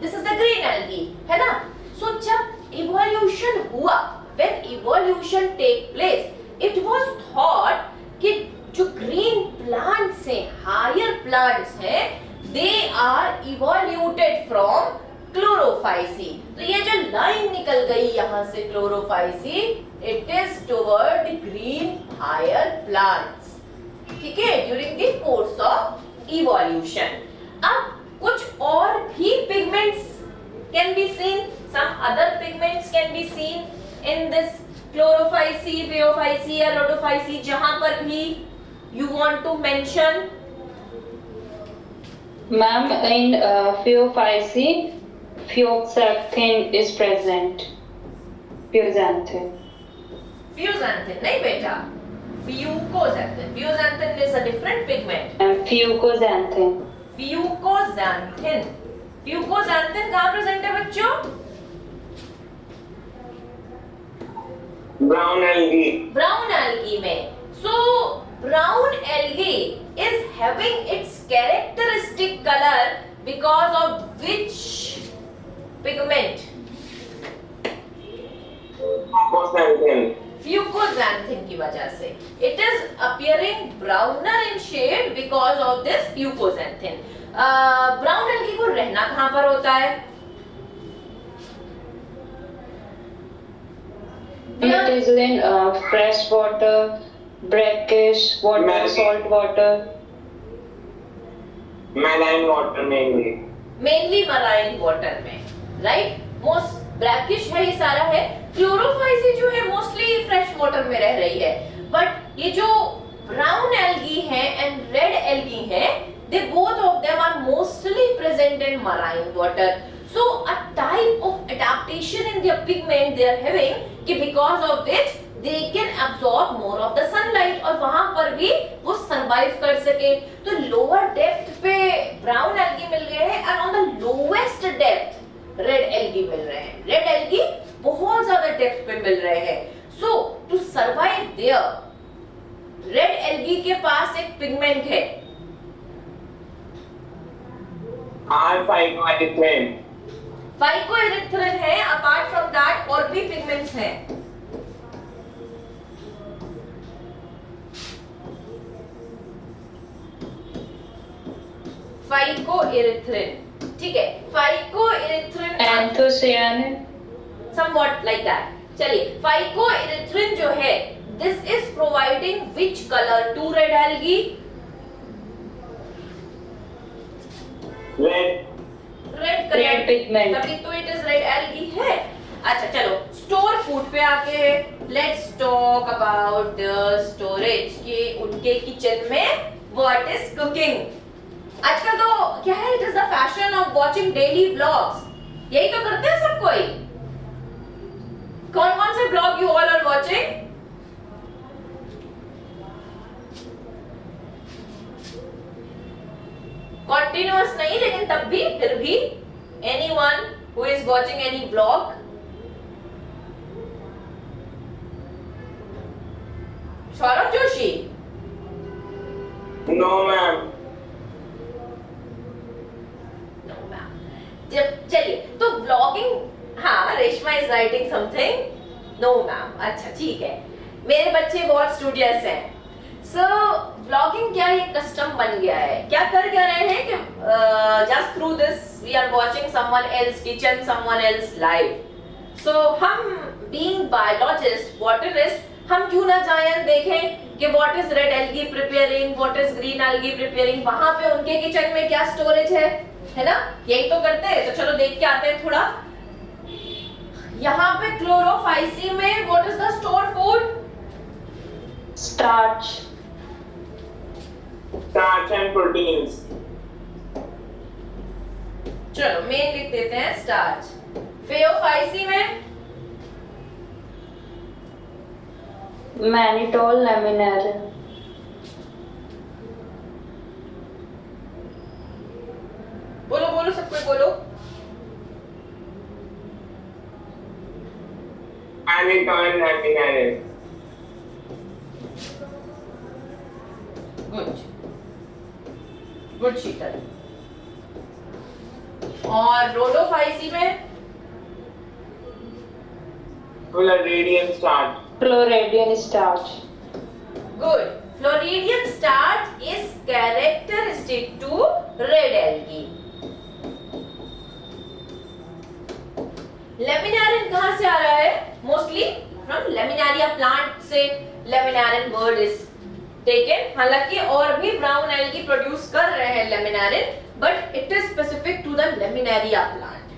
Speaker 1: this is the green algae, है ना? So जब evolution हुआ, when evolution take place, it was thought कि जो green plants हैं, higher plants हैं, they are evoluted from Chlorophyceae. तो ये जो लाइन निकल गई यहाँ से Chlorophyceae, it is toward green higher plants. ठीक है, during the course of evolution. अब कुछ और भी pigments can be seen, some other pigments can be seen in this chlorophysi, phaeophysi या rhodophysi, जहाँ पर भी you want to mention.
Speaker 2: Ma'am, in phaeophysi, phaeoxanthin is present. Phaeoxanthin.
Speaker 1: Phaeoxanthin नहीं बेटा, fucoxanthin. Phaeoxanthin is a different pigment.
Speaker 2: And phaeoxanthin.
Speaker 1: Fucoxanthin. Fucoxanthin कहाँ present है बच्चों?
Speaker 3: Brown algae.
Speaker 1: Brown algae में. So brown algae is having its characteristic color because of which pigment?
Speaker 3: Fucoxanthin.
Speaker 1: Fucoxanthin की वजह से. It is appearing browner in shade because of this fucoxanthin. Brown algae को रहना कहाँ पर होता है?
Speaker 2: It is in fresh water, brackish water,
Speaker 3: Marine.
Speaker 2: salt water.
Speaker 3: Marine water mainly.
Speaker 1: Mainly marine water में, right? Most brackish है, ये सारा है. क्लोरोफाइसी जो है मोस्टली फ्रेश वाटर में रह रही है, बट ये जो ब्राउन एल्गी है एंड रेड एल्गी है, they both of them are mostly present in marine water. So a type of adaptation in their pigment they are having कि because of which they can absorb more of the sunlight और वहां पर भी वो survive कर सके. तो lower depth पे brown algae मिल रहे हैं and on the lowest depth red algae मिल रहे हैं. Red algae बहुत ज्यादा डेप्थ पे मिल रहे हैं. So to survive there, red algae के पास एक पिगमेंट है.
Speaker 3: R-phycoerythrin.
Speaker 1: फाइकोएरिथ्रिन है. अपार्ट फ्रॉम दैट और भी पिगमेंट्स हैं. फाइकोएरिथ्रिन, ठीक है. Phycoerythrin
Speaker 2: Anthocyanin.
Speaker 1: somewhat like that. चलिए, फाइकोएरिथ्रिन जो है, this is providing which color to red algae?
Speaker 3: Red.
Speaker 1: Red
Speaker 2: Red pigment.
Speaker 1: तभी तो it is red algae है. अच्छा चलो, स्टोर फूड पे आके let's talk about the storage कि उनके किचन में व्हाट इज कुकिंग. आजकल तो क्या है, it is the fashion of watching daily vlogs. यही तो करते हैं सब कोई. कौन कौन से vlog you all are watching? Continuous नहीं, लेकिन तब भी फिर भी anyone who is watching any vlog, Saurabh Joshi?
Speaker 3: No, ma'am.
Speaker 1: No, ma'am. जब चलिए तो ब्लॉगिंग, हाँ Reshma is writing something. No ma'am, अच्छा ठीक है, मेरे बच्चे बहुत स्टूडियस हैं। सो ब्लॉगिंग क्या ये कस्टम बन गया है, क्या कर क्या रहे हैं कि just through this we are watching someone else kitchen, someone else life. So हम बीइंग बायोलॉजिस्ट, बॉटनिस्ट, हम क्यों ना जाएं और देखें कि what is red algae preparing, what is green algae preparing, वहां पे उनके किचन में क्या स्टोरेज है ना, यही तो करते हैं। तो चलो देख के आते हैं थोड़ा। यहाँ पे क्लोरोफाइसी में what is the store food?
Speaker 2: Starch.
Speaker 3: Starch and proteins.
Speaker 1: चलो मेन लिख देते हैं स्टार्च। फेओफाइसी में
Speaker 2: Mannitol laminaire.
Speaker 1: बोलो बोलो, सब कोई बोलो।
Speaker 3: Mannitol laminaire.
Speaker 1: Good good Sheetal. और रोडोफाइसी में
Speaker 3: Floridian starch.
Speaker 2: Floridian starch.
Speaker 1: गुड। Floridean starch is characteristic to red algae. Laminarin कहां से आ रहा है? मोस्टली फ्रॉम लेमिनारिया प्लांट से लेमिनारिन वर्ड इज टेकन। हालांकि और भी ब्राउन एल्गी प्रोड्यूस कर रहे हैं laminarin, but it is specific to the laminaria plant.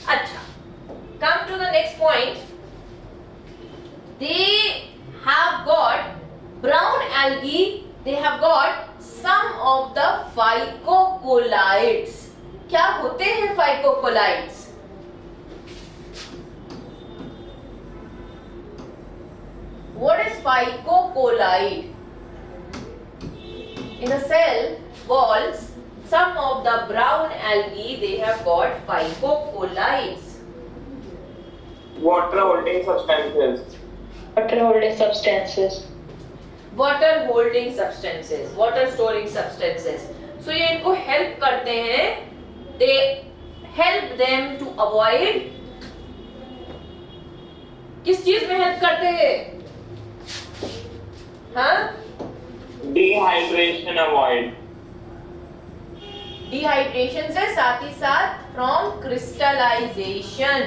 Speaker 1: अच्छा, come to the next point. They have got brown algae, they have got some of the phycocolloids. क्या होते हैं phycocolloids? What is phycocolloid? In the cell walls, some of the brown algae, they have got phycocolloids.
Speaker 3: Water holding substances.
Speaker 2: Water holding substances.
Speaker 1: Water holding substances, water storing substances. So ये इनको help करते हैं, they help them to avoid, किस चीज में help करते हैं? हाँ,
Speaker 3: Dehydration avoid.
Speaker 1: डिहाइड्रेशन से, साथ ही साथ फ्रॉम क्रिस्टलाइजेशन,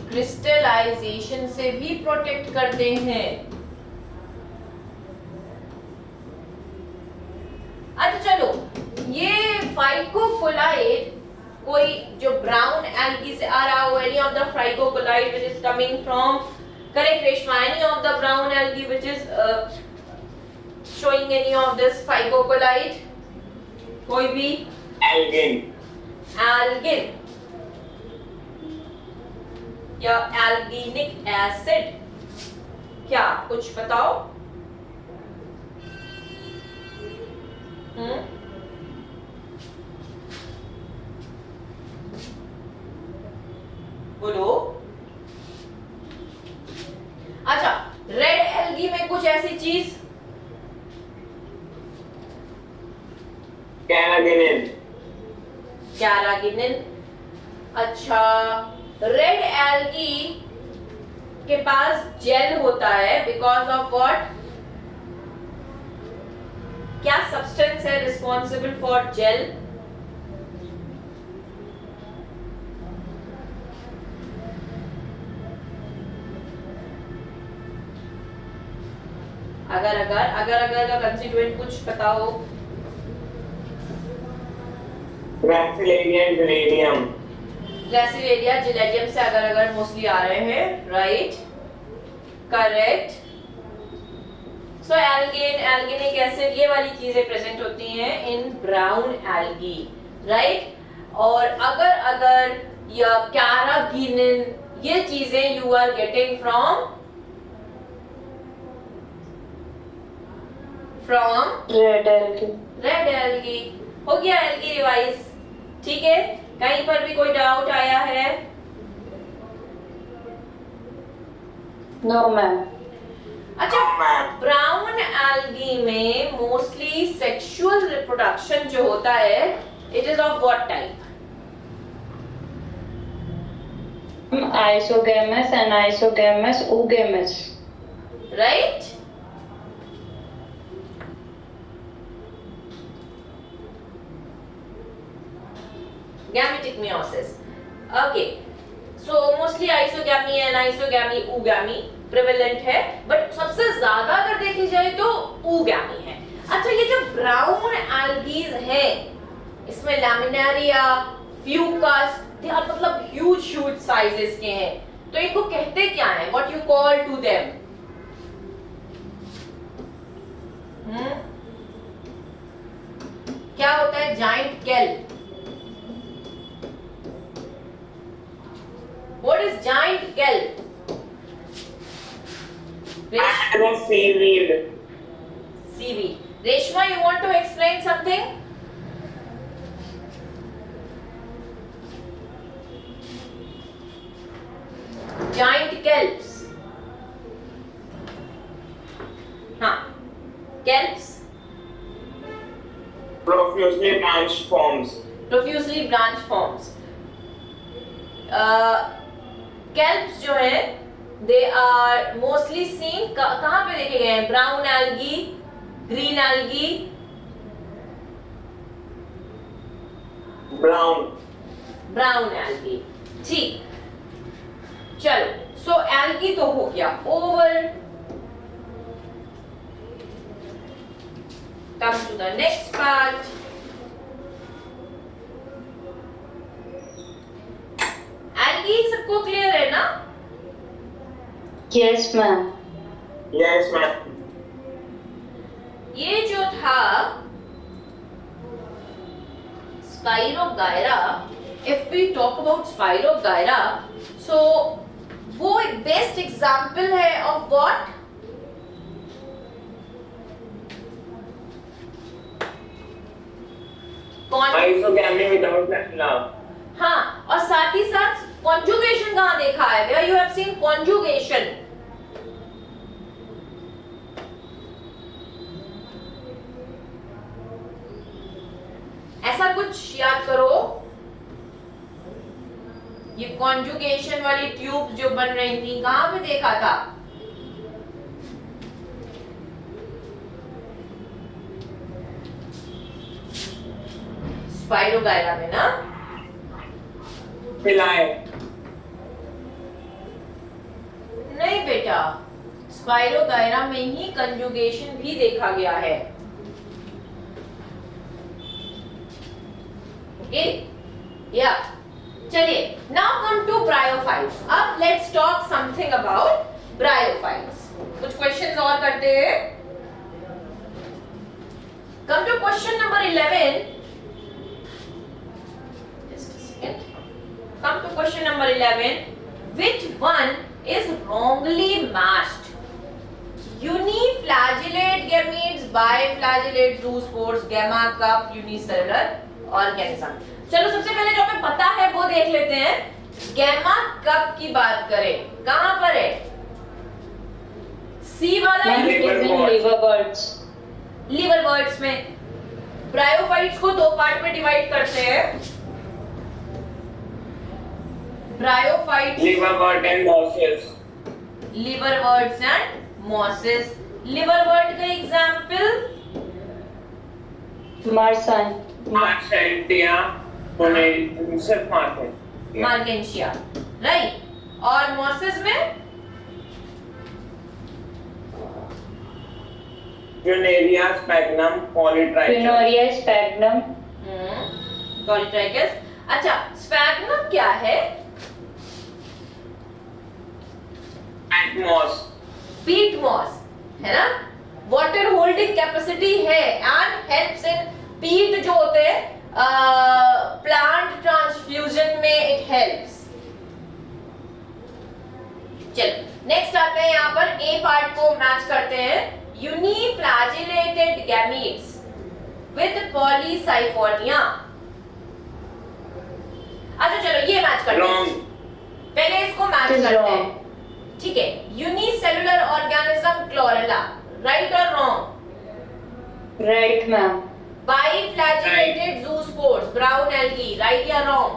Speaker 1: क्रिस्टलाइजेशन से भी प्रोटेक्ट करते हैं। अच्छा चलो, ये फाइकोकोलाइड कोई जो ब्राउन एल्गी से आ रहा हो, any of the phycocolloid which is coming from, correct Reshma, any of the brown algae which is showing any of this phycocolloid, कोई भी?
Speaker 3: Algin.
Speaker 1: एल्गिन या एल्गिनिक एसिड, क्या कुछ बताओ? बोलो। अच्छा, रेड एल्गी में कुछ ऐसी चीज?
Speaker 3: Carrageenan.
Speaker 1: कैरागिनिन। अच्छा, रेड एल्गी के पास जेल होता है बिकॉज ऑफ व्हाट? क्या सब्सटेंस है रिस्पॉन्सिबल फॉर जेल? अगर का कंस्टिट्यूएंट कुछ बताओ।
Speaker 3: Rafflesia giladium.
Speaker 1: ग्रेसिलेरिया जिलेडियम से अगर मोस्टली आ रहे हैं, राइट, करेक्ट। सो एल्गिन, एल्गिनिक एसिड, ये वाली चीजें प्रेजेंट होती हैं इन ब्राउन एल्गी, राइट। और अगर या कैरागिनिन, ये चीजें you are getting from
Speaker 2: Red algae.
Speaker 1: Red algae. हो गया एल्गी रिवाइज, ठीक है? कहीं पर भी कोई डाउट आया है?
Speaker 2: No, ma'am.
Speaker 1: अच्छा,
Speaker 3: मैम।
Speaker 1: ब्राउन एल्गी में मोस्टली सेक्सुअल रिप्रोडक्शन जो होता है, it is of what type?
Speaker 2: Isogamous, anisogamous, oogamous.
Speaker 1: Right? Gametic meiosis. Okay. So mostly isogamy and isogamy, oogamy prevalent है, but सबसे ज्यादा अगर देखी जाए तो oogamy है. अच्छा, ये जो ब्राउन एल्गीज है, इसमें लैमिनारिया, फ्यूकस, दे आर मतलब ह्यूज साइजेस के हैं. तो इनको कहते क्या है? What you call to them? क्या होता है? Giant kelp. What is giant kelp?
Speaker 3: It was seaweed.
Speaker 1: Seaweed. Reshma, you want to explain something? Giant kelps. हाँ, kelps.
Speaker 3: Profusely branched forms.
Speaker 1: Profusely branched forms. Kelps जो है, they are mostly seen कहाँ पे देखे गए हैं? Brown algae, green algae, brown algae. ठीक, चलो. सो एल्गी तो हो गया over. Come to the next part. Algae सबको क्लियर है ना?
Speaker 2: Yes, ma'am.
Speaker 3: Yes, ma'am.
Speaker 1: ये जो था spirogyra, if we talk about spirogyra, so वो एक बेस्ट एग्जाम्पल है of what?
Speaker 3: Isogamy without love.
Speaker 1: हाँ, और साथ ही साथ कॉन्जुगेशन कहाँ देखा है? Where you have seen conjugation? ऐसा कुछ याद करो. ये कॉन्जुगेशन वाली ट्यूब जो बन रही थी, कहाँ पे देखा था? स्पाइरोगायरा में ना?
Speaker 3: Philae.
Speaker 1: नहीं बेटा, स्पाइरोगायरा में ही कंजुगेशन भी देखा गया है. ओके, या चलिए, नाउ कम टू ब्रायोफाइट्स. अब let's talk something about bryophytes. कुछ क्वेश्चंस और करते हैं. Come to question number 11. Just a second. Come to question number 11. Which one is wrongly matched? Uniflagellate gametes, biflagellate zoospores, gamma cup, unicellular organism. चलो, सबसे पहले जो हमें पता है वो देख लेते हैं. गैमा कप की बात करें, कहां पर है? सी वाला
Speaker 2: Ma'am, it is in liverworts.
Speaker 1: लिवरवर्ट्स में. ब्रायोफाइट्स को दो पार्ट में डिवाइड करते हैं. Bryophytes,
Speaker 3: Liverwort and mosses.
Speaker 1: Liverworts and mosses. Liverwort का एग्जांपल
Speaker 2: Marsan.
Speaker 3: Marchantia. सिर्फ मार्केट.
Speaker 1: Marchantia, right. और मॉसेस में
Speaker 3: Funaria sphagnum polytrichus.
Speaker 2: Funaria sphagnum.
Speaker 1: Polytrichus. अच्छा, स्फैग्नम क्या है?
Speaker 3: Atmos.
Speaker 1: पीट मॉस है ना? वाटर होल्डिंग कैपेसिटी है एंड हेल्प्स इन पीट जो होते हैं प्लांट ट्रांसफ्यूजन में इट हेल्प्स. चलो, नेक्स्ट आते हैं. यहाँ पर ए पार्ट को मैच करते हैं. यूनिफ्लैजिलेटेड गैमीट्स विद पॉलीसाइफोनिया. अच्छा चलो, ये मैच करते हैं.
Speaker 3: Wrong.
Speaker 1: पहले इसको मैच
Speaker 2: It is
Speaker 1: करते
Speaker 2: wrong.
Speaker 1: हैं. ठीक है, यूनिसेलुलर ऑर्गेनिज्म क्लोरेला, राइट और wrong?
Speaker 2: Right, ma'am.
Speaker 1: Biflagellated zoospores, brown algae, right या wrong?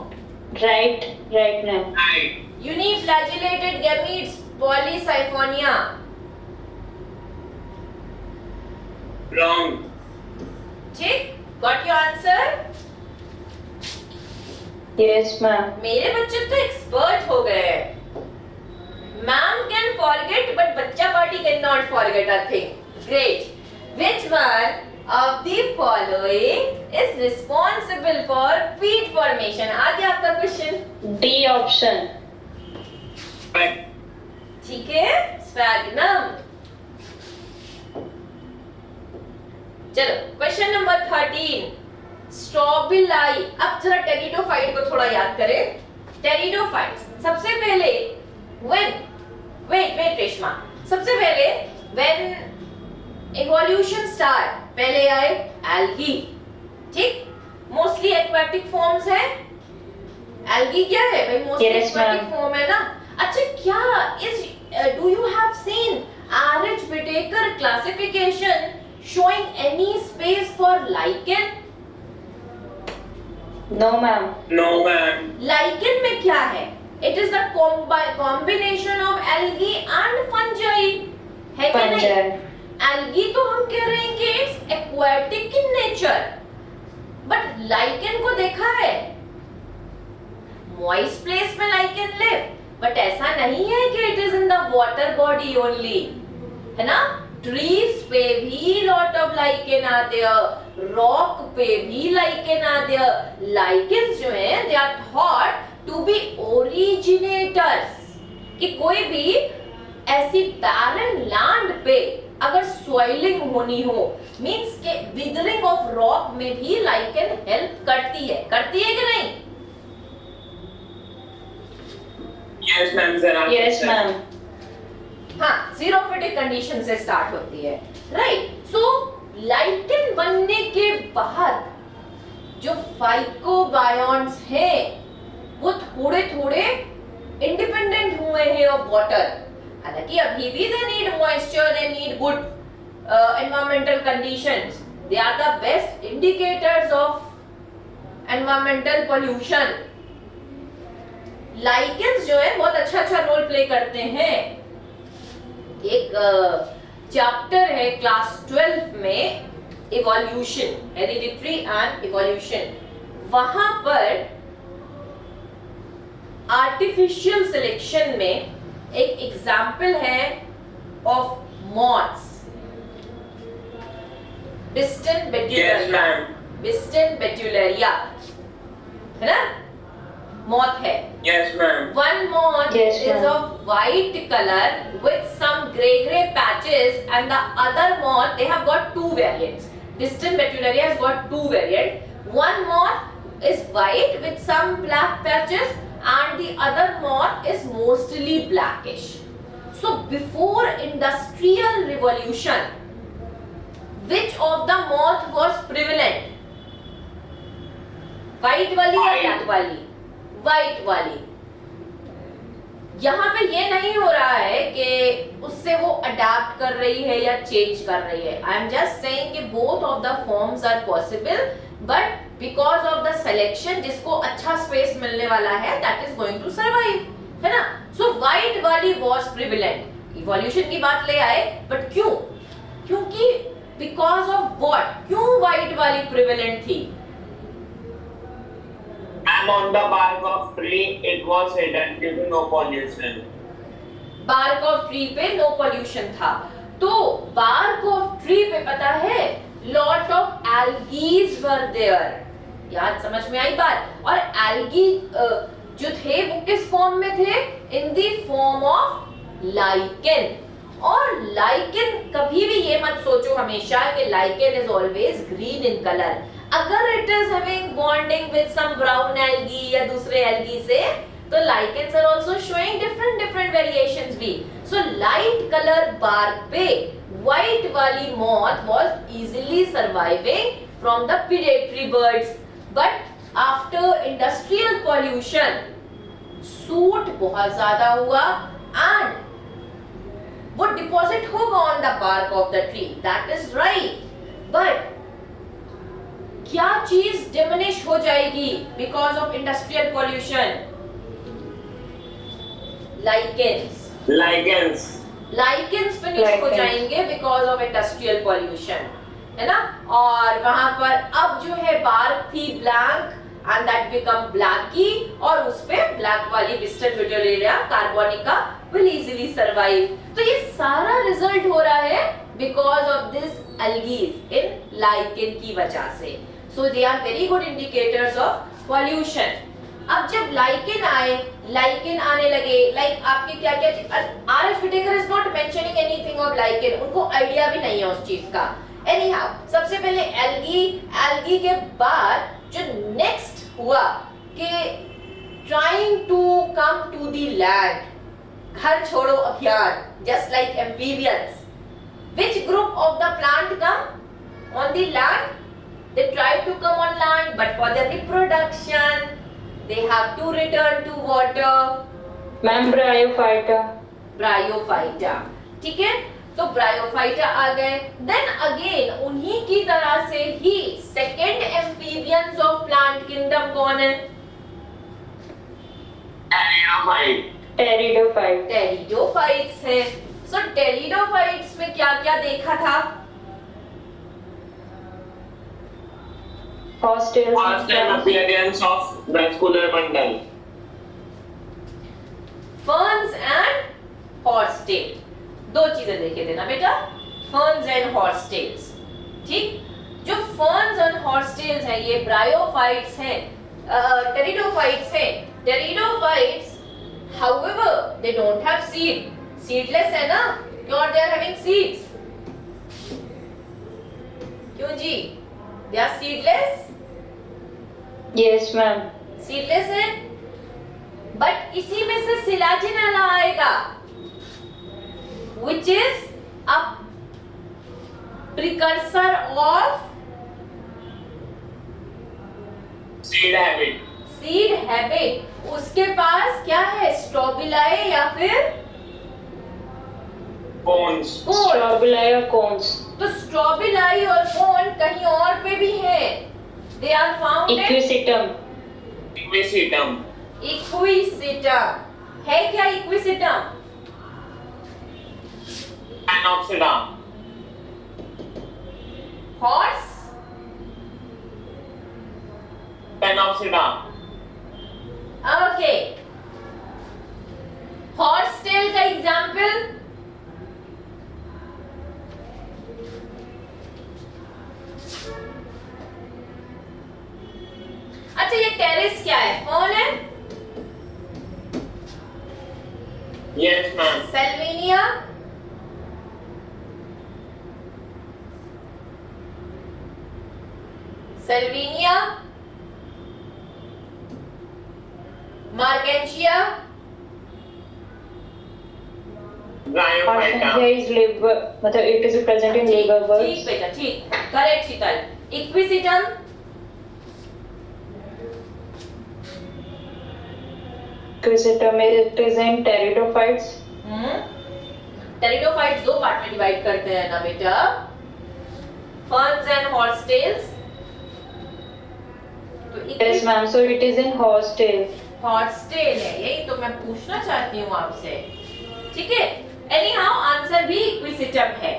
Speaker 2: Right, ma'am.
Speaker 3: Right.
Speaker 1: Uniflagellated gametes, Polysiphonia,
Speaker 3: Wrong.
Speaker 1: ठीक? Got your answer?
Speaker 2: Yes, ma'am.
Speaker 1: मेरे बच्चे तो एक्सपर्ट हो गए हैं. Ma'am can forget, but बच्चा party cannot forget a thing. Great. Which one of the following is responsible for peat formation? आ गया आपका क्वेश्चन.
Speaker 2: D option.
Speaker 3: Right.
Speaker 1: ठीक है, स्फैग्नम. चलो क्वेश्चन नंबर 13, स्ट्रोबिलाई. अब जरा टेरिडोफाइट को थोड़ा याद करें. टेरिडोफाइट्स सबसे पहले वेट रेशमा, सबसे पहले व्हेन इवोल्यूशन स्टार्ट, पहले आए एल्गी. ठीक, मोस्टली एक्वाटिक फॉर्म्स है. एल्गी क्या है भाई? Mostly
Speaker 2: Yes,
Speaker 1: aquatic
Speaker 2: ma'am.
Speaker 1: Form है ना. अच्छा, क्या is do you have seen RH Whittaker classification showing any space for lichen?
Speaker 2: No, ma'am.
Speaker 3: No, ma'am.
Speaker 1: Lichen में क्या है? It is the combination of algae and fungi, है कि नहीं?
Speaker 2: Fungi.
Speaker 1: एल्गी तो हम कह रहे हैं कि it's aquatic in nature, but lichen को देखा है मॉइस्ट प्लेस में लाइकेन लिव, बट ऐसा नहीं है कि it is in the water body only, है ना. ट्रीज पे भी लॉट ऑफ लाइकेन आते हैं, रॉक पे भी लाइकेन आते हैं. लाइकेन्स जो हैं they are thought to be originators, कि कोई भी ऐसी बैरन लैंड पे अगर सॉइलिंग होनी हो, मींस के विदरिंग ऑफ रॉक में भी लाइकेन हेल्प करती है कि नहीं?
Speaker 3: Yes, ma'am. Zara.
Speaker 2: Yes, ma'म.
Speaker 1: हाँ, जीरोफिटिक कंडीशन से स्टार्ट होती है, राइट. सो लाइकेन बनने के बाद जो फाइकोबायोन्ट्स हैं वो थोड़े थोड़े इंडिपेंडेंट हुए हैं ऑफ वाटर. हालांकि अभी भी they need moisture, they need good environmental conditions. They are the best indicators of environmental pollution. Lichens जो है बहुत अच्छा रोल प्ले करते हैं. एक चैप्टर है क्लास 12 में, इवोल्यूशन, हेरिडिटरी एंड इवोल्यूशन. वहां पर आर्टिफिशियल सिलेक्शन में एक एग्जाम्पल है ऑफ मॉथ्स, बिस्टन बेट्युलरिया. बिस्टन बेट्युलरिया है ना, मॉथ है.
Speaker 3: Yes, ma'am.
Speaker 1: One moth
Speaker 2: Yes,
Speaker 1: is
Speaker 2: ma'am.
Speaker 1: of white color with some gray patches, and the other moth, they have got two variants. Distant Betullaria has got two variants. One moth is white with some black patches, and the other moth is mostly blackish. So before industrial revolution, which of the moth was prevalent? White वाली या black वाली? White वाली. यहाँ पे ये नहीं हो रहा है कि उससे वो अडेप्ट कर रही है या चेंज कर रही है. आई एम जस्ट सेइंग कि both of the forms are possible, but because of the selection जिसको अच्छा स्पेस मिलने वाला है that is going to survive, है ना. सो व्हाइट वाली वाज प्रिविलेंट. इवोल्यूशन की बात ले आए, बट क्यों? क्योंकि बिकॉज ऑफ व्हाट? क्यों व्हाइट वाली प्रिविलेंट थी?
Speaker 3: I'm on the bark of tree. It was hidden due to no pollution.
Speaker 1: Bark of tree पे नो पोल्यूशन था, तो बार्क ऑफ ट्री पे पता है lot of algae were there. याद समझ में आई बात? और एल्गी जो थे वो किस फॉर्म में थे? In the form of lichen. और लाइकेन कभी भी ये मत सोचो हमेशा कि lichen is always green in colour. अगर it is having bonding with some brown algae या दूसरे एल्गी से, तो lichens are also showing different variations भी. सो लाइट कलर बार्क पे व्हाइट वाली moth was easily surviving from the predatory birds. But after industrial pollution soot बहुत ज्यादा हुआ, एंड वो डिपॉजिट होगा on the bark of the tree, that is right, but क्या चीज डिमिनिश हो जाएगी because of industrial pollution? Lichens finish हो जाएंगे बिकॉज ऑफ इंडस्ट्रियल पॉल्यूशन, है ना। और वहां पर अब जो है बार्क थी blank and that become blacky, और उस पे ब्लैक वाली Biston betularia carbonaria will easily survive. तो ये सारा रिजल्ट हो रहा है because of this algaes in lichen की वजह से। So they are very good indicators of pollution. अब जब लाइकेन आने लगे, लाइक आपके क्या क्या, R H. Whittaker is not mentioning anything of lichen, उनको आइडिया भी नहीं है उस चीज का। एनीहाउ, सबसे पहले एल्गी के बाद जो नेक्स्ट हुआ कि trying to come to the land, घर छोड़ो अभियान, just like amphibians. Which group of the plant come on the land? They try to come on land, but for their reproduction, they have to return to water.
Speaker 2: Ma'am
Speaker 1: Bryophyta, ठीक है। तो bryophyta आ गए। Then again उन्हीं की तरह से ही second amphibians of plant kingdom कौन है? टेरिडोफाइट्स है। सो टेरिडोफाइट्स में क्या क्या देखा था?
Speaker 3: First time appearance of vascular bundle.
Speaker 1: Ferns and horsetail, दो चीजें देखे थे ना बेटा, ferns and horsetails, ठीक। जो ferns and horsetails हैं ये ब्रायोफाइट्स हैं, टेरिडोफाइट्स हैं। Pteridophytes however they don't have seed, seedless है ना, क्यों? they are having seeds, क्यों जी? they are seedless,
Speaker 2: yes ma'am.
Speaker 1: Seedless है, बट इसी में से सिलाजिना आएगा, which is a precursor of seed habit। उसके पास क्या है? स्ट्रोबिलाई या फिर
Speaker 3: Cones.
Speaker 2: स्ट्रोबिलाई और कोन्स।
Speaker 1: तो स्ट्रोबिलाई और कोन कहीं और पे भी है। They are found in
Speaker 2: equisetum.
Speaker 1: है क्या equisetum?
Speaker 3: Panopsida.
Speaker 1: Horse,
Speaker 3: Panopsida.
Speaker 1: Okay. Horse tail का एग्जाम्पल? अच्छा, ये टेरिस क्या है? कौन है?
Speaker 3: Yes, ma'am.
Speaker 1: Salvinia, marchantia,
Speaker 3: Bryophyta.
Speaker 2: Is liver, मतलब it is present in liver
Speaker 1: ठीक
Speaker 2: बर्ड्स।
Speaker 1: बेटा, ठीक, correct Sheetal. Equisetum,
Speaker 2: equisetum it is in pteridophytes.
Speaker 1: Pteridophytes दो पार्ट में डिवाइड करते हैं ना बेटा, फर्न्स एंड हॉर्सटेल्स। तो
Speaker 2: yes ma'am, so it is in horsetail.
Speaker 1: Horsetail है, यही तो मैं पूछना चाहती हूँ आपसे, ठीक है। एनी हाउ आंसर भी इक्विसिटम है,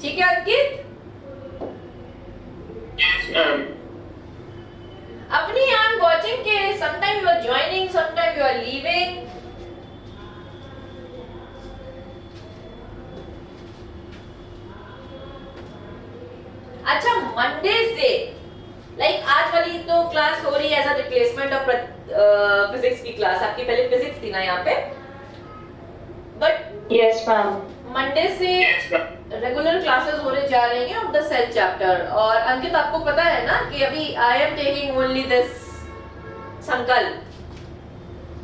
Speaker 1: ठीक है अंकित?
Speaker 3: Yes, ma'am.
Speaker 1: अपनी आई एम वाचिंग के sometime you are joining, sometime you are leaving. अच्छा, मंडे से लाइक आज वाली तो क्लास हो रही है as a replacement of physics की क्लास। आपकी पहले फिजिक्स थी ना यहाँ पे, बट
Speaker 2: यस मैम।
Speaker 1: मंडे से
Speaker 3: Yes, ma'am.
Speaker 1: रेगुलर क्लासेस होने जा रही हैं ऑफ द सेल चैप्टर। और अंकित आपको पता है ना कि अभी I am taking only this संकल्प,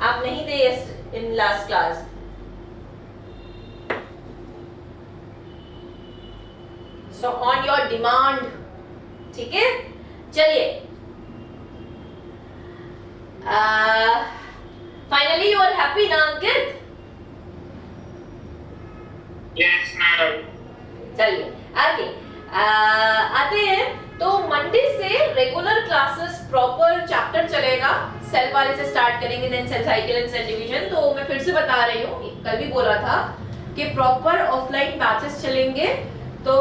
Speaker 1: आप नहीं थे in last class. So on your demand, ठीक है। चलिए, फाइनली यू आर हैप्पी ना अंकित?
Speaker 3: मैम।
Speaker 1: चलिए आगे आते हैं। तो मंडे से रेगुलर क्लासेस प्रॉपर चैप्टर चलेगा, सेल वाले से स्टार्ट करेंगे, then cell cycle and cell division. तो मैं फिर से बता रही हूँ, कल भी बोला था कि प्रॉपर ऑफलाइन बैचेस चलेंगे, तो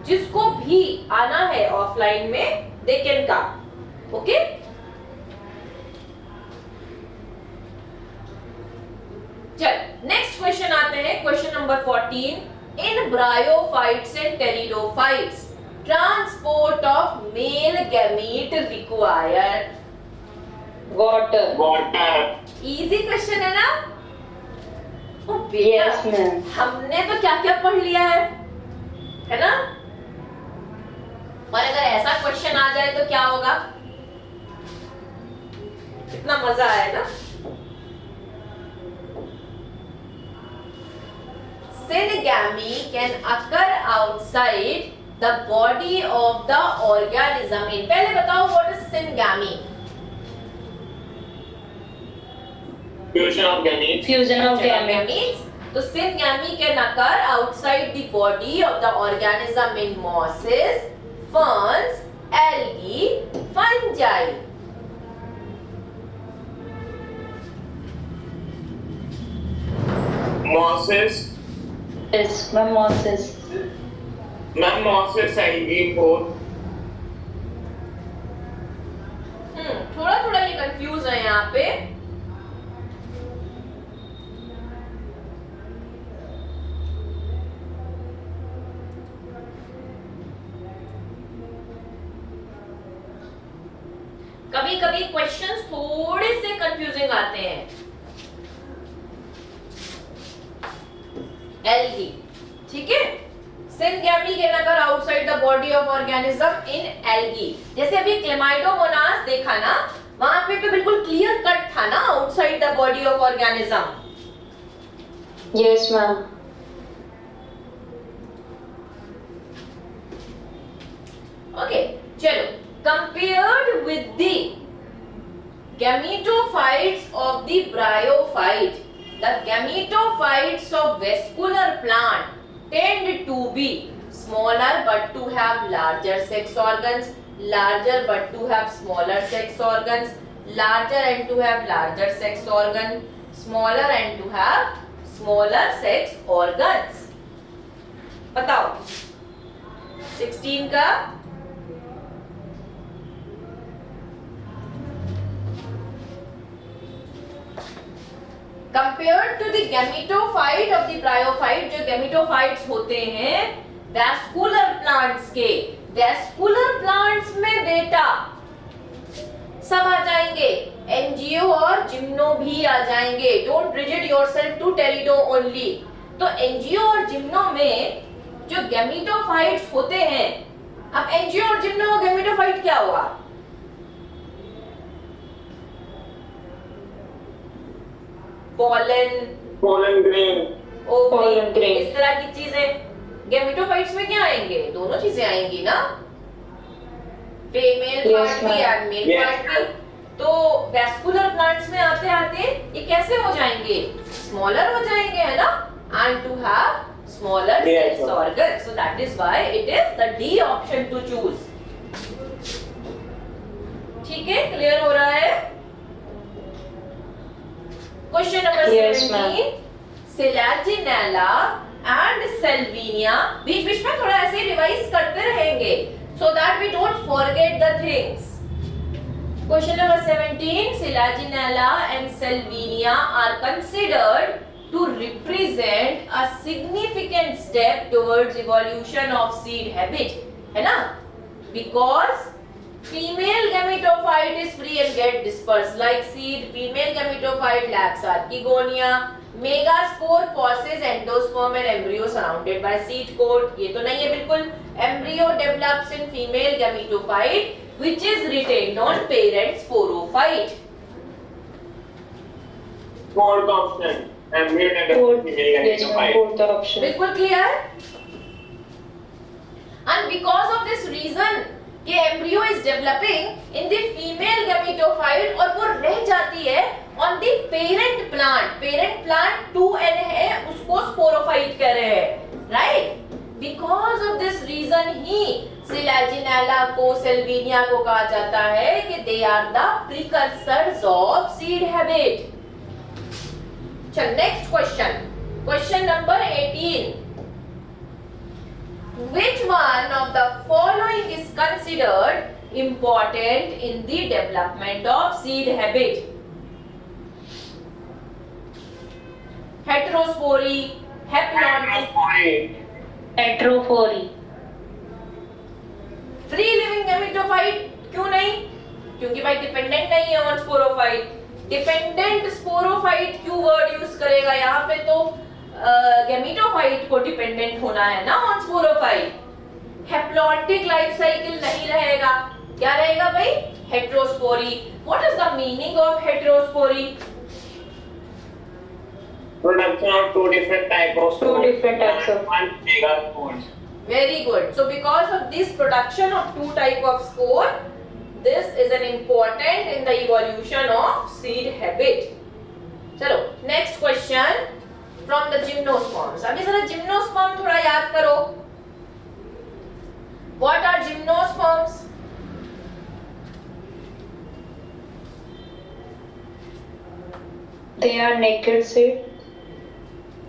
Speaker 1: जिसको भी आना है ऑफलाइन में दे कैन कम। ओके, चल नेक्स्ट क्वेश्चन आते हैं, question number 14। In bryophytes and pteridophytes transport of male gamete required
Speaker 2: water.
Speaker 3: Water.
Speaker 1: Easy question है ना? ओ बेटा,
Speaker 2: यस मैम।
Speaker 1: हमने तो क्या क्या पढ़ लिया है ना? और अगर ऐसा क्वेश्चन आ जाए तो क्या होगा? कितना मजा आए ना? Synagamy can occur outside the body of the organism in, पहले बताओ what is synagamy?
Speaker 3: Fusion of gametes।
Speaker 2: Fusion of gametes.
Speaker 1: तो synagamy can occur outside the body of the organism in mosses, ferns, algae, fungi.
Speaker 3: Mosses।
Speaker 2: Yes, ma'am mosses।
Speaker 3: Ma'am mosses algae both।
Speaker 1: थोड़ा थोड़ा ये confuse है यहाँ पे। कभी कभी questions थोड़े से कंफ्यूजिंग आते हैं। एल्गी, ठीक है। Syngamy can occur outside the body of organism in algae. जैसे अभी क्लेमाइडोमोनास देखा ना, वहां पे तो बिल्कुल क्लियर कट था ना, outside the body of organism.
Speaker 2: Yes ma'am.
Speaker 1: Okay, चलो। Compared with the gametophytes of the bryophyte, the gametophytes of vascular plant tend to be smaller but to have larger sex organs, larger but to have smaller sex organs, larger and to have larger sex organ, smaller and to have smaller sex organs। बताओ 16 का compared to the gametophyte of the bryophyte, जो gametophytes होते हैं vascular plants के, vascular plants में बेटा सब आ जाएंगे, एंजियो और जिम्नो भी आ जाएंगे। Don't rigid yourself to pterido only. तो एंजियो और जिम्नो में जो गैमेटोफाइट्स होते हैं, अब एंजियो और जिम्नो गैमेटोफाइट क्या होगा?
Speaker 3: Pollen grain.
Speaker 2: Pollen grain।
Speaker 1: इस तरह की चीजें गैमेटोफाइट्स में क्या आएंगे? दोनों चीजें आएंगी ना, फीमेल पार्ट भी एंड मेल पार्ट भी। तो वैस्कुलर प्लांट्स में आते आते ये कैसे हो जाएंगे? स्मॉलर हो जाएंगे, है ना, and to have smaller sex organ. So that is why it is the D option to choose. ठीक है, क्लियर हो रहा है? Question number 17, Selaginella and Salvinia, बीच बीच में थोड़ा ऐसे रिवाइज करते रहेंगे so that we don't forget the things। Question number 17, Selaginella and Salvinia are considered to represent a significant step towards evolution of seed habit, है ना? Because female gametophyte is free and get dispersed like seed, female gametophyte lacks archegonia, megaspore possesses endosperm and embryo surrounded by seed coat। ये तो नहीं है बिल्कुल। Embryo develops in female gametophyte which is retained on parent sporophyte।
Speaker 3: Fourth option, embryo develops female gametophyte।
Speaker 2: Fourth option।
Speaker 1: बिल्कुल clear? And because of this reason कि embryo is developing in the female gametophyte और वो रह जाती है on the parent plant. Parent plant 2n है, उसको sporophyte कह रहे हैं, right? Because of this reason ही सिलेजिनेला को, सेल्विनिया को कहा जाता है कि they are the precursors of seed habit. चल next question, question number 18. Which one of the following is considered important in the development of seed habit? Heterospory, haplontic,
Speaker 2: Heterophory.
Speaker 1: Free living gametophyte. क्यों नहीं? क्योंकि भाई dependent नहीं है on sporophyte. Dependent sporophyte क्यों word use करेगा यहाँ पे? तो गैमेटोफाइट को डिपेंडेंट होना है ना on sporophyte. Haplontic life cycle नहीं रहेगा. क्या रहेगा भाई? Heterospory. What is the meaning of heterospory?
Speaker 3: Production of two different types of
Speaker 2: Two different types of-
Speaker 3: one mega spores.
Speaker 1: Very good. So because of this production of two type of spore, this is an important in the evolution of seed habit. चलो next question from the gymnosperms. अभी जरा gymnosperm थोड़ा याद करो. What are gymnosperms?
Speaker 2: They are naked seed.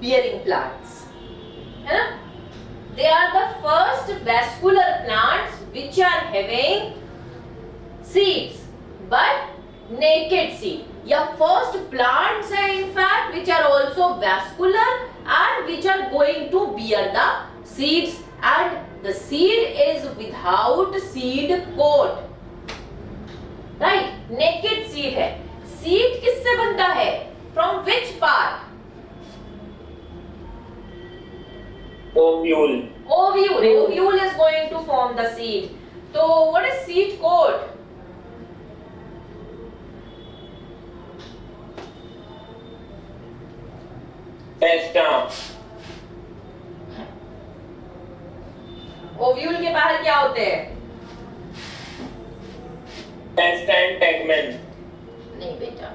Speaker 1: Bearing plants, है ना? They are the first vascular plants which are having seeds, but naked seed. या first plants है in fact which are also vascular and which are going to bear the seeds, and the seed is without seed coat. Right? Naked seed है. Seed किससे बनता है? From which part?
Speaker 3: Ovule.
Speaker 1: Ovule. Ovule is going to form the seed. So what is seed coat?
Speaker 3: Testa.
Speaker 1: Ovule के बाहर क्या होते हैं?
Speaker 3: Testa and tegmen.
Speaker 1: नहीं बेटा,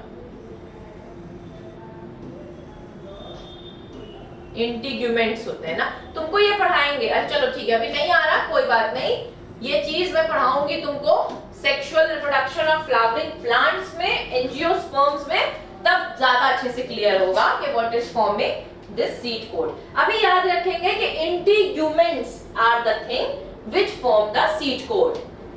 Speaker 1: इंटीग्यूमेंट्स होते हैं ना. तुमको ये पढ़ाएंगे. अच्छा चलो ठीक है, अभी नहीं आ रहा, कोई बात नहीं. ये चीज मैं पढ़ाऊंगी तुमको sexual reproduction of flowering plants में, एंजियोस्पर्म्स में, तब ज्यादा अच्छे से क्लियर होगा कि what is forming this seed coat. अभी याद रखेंगे कि integuments are the thing which form the seed coat.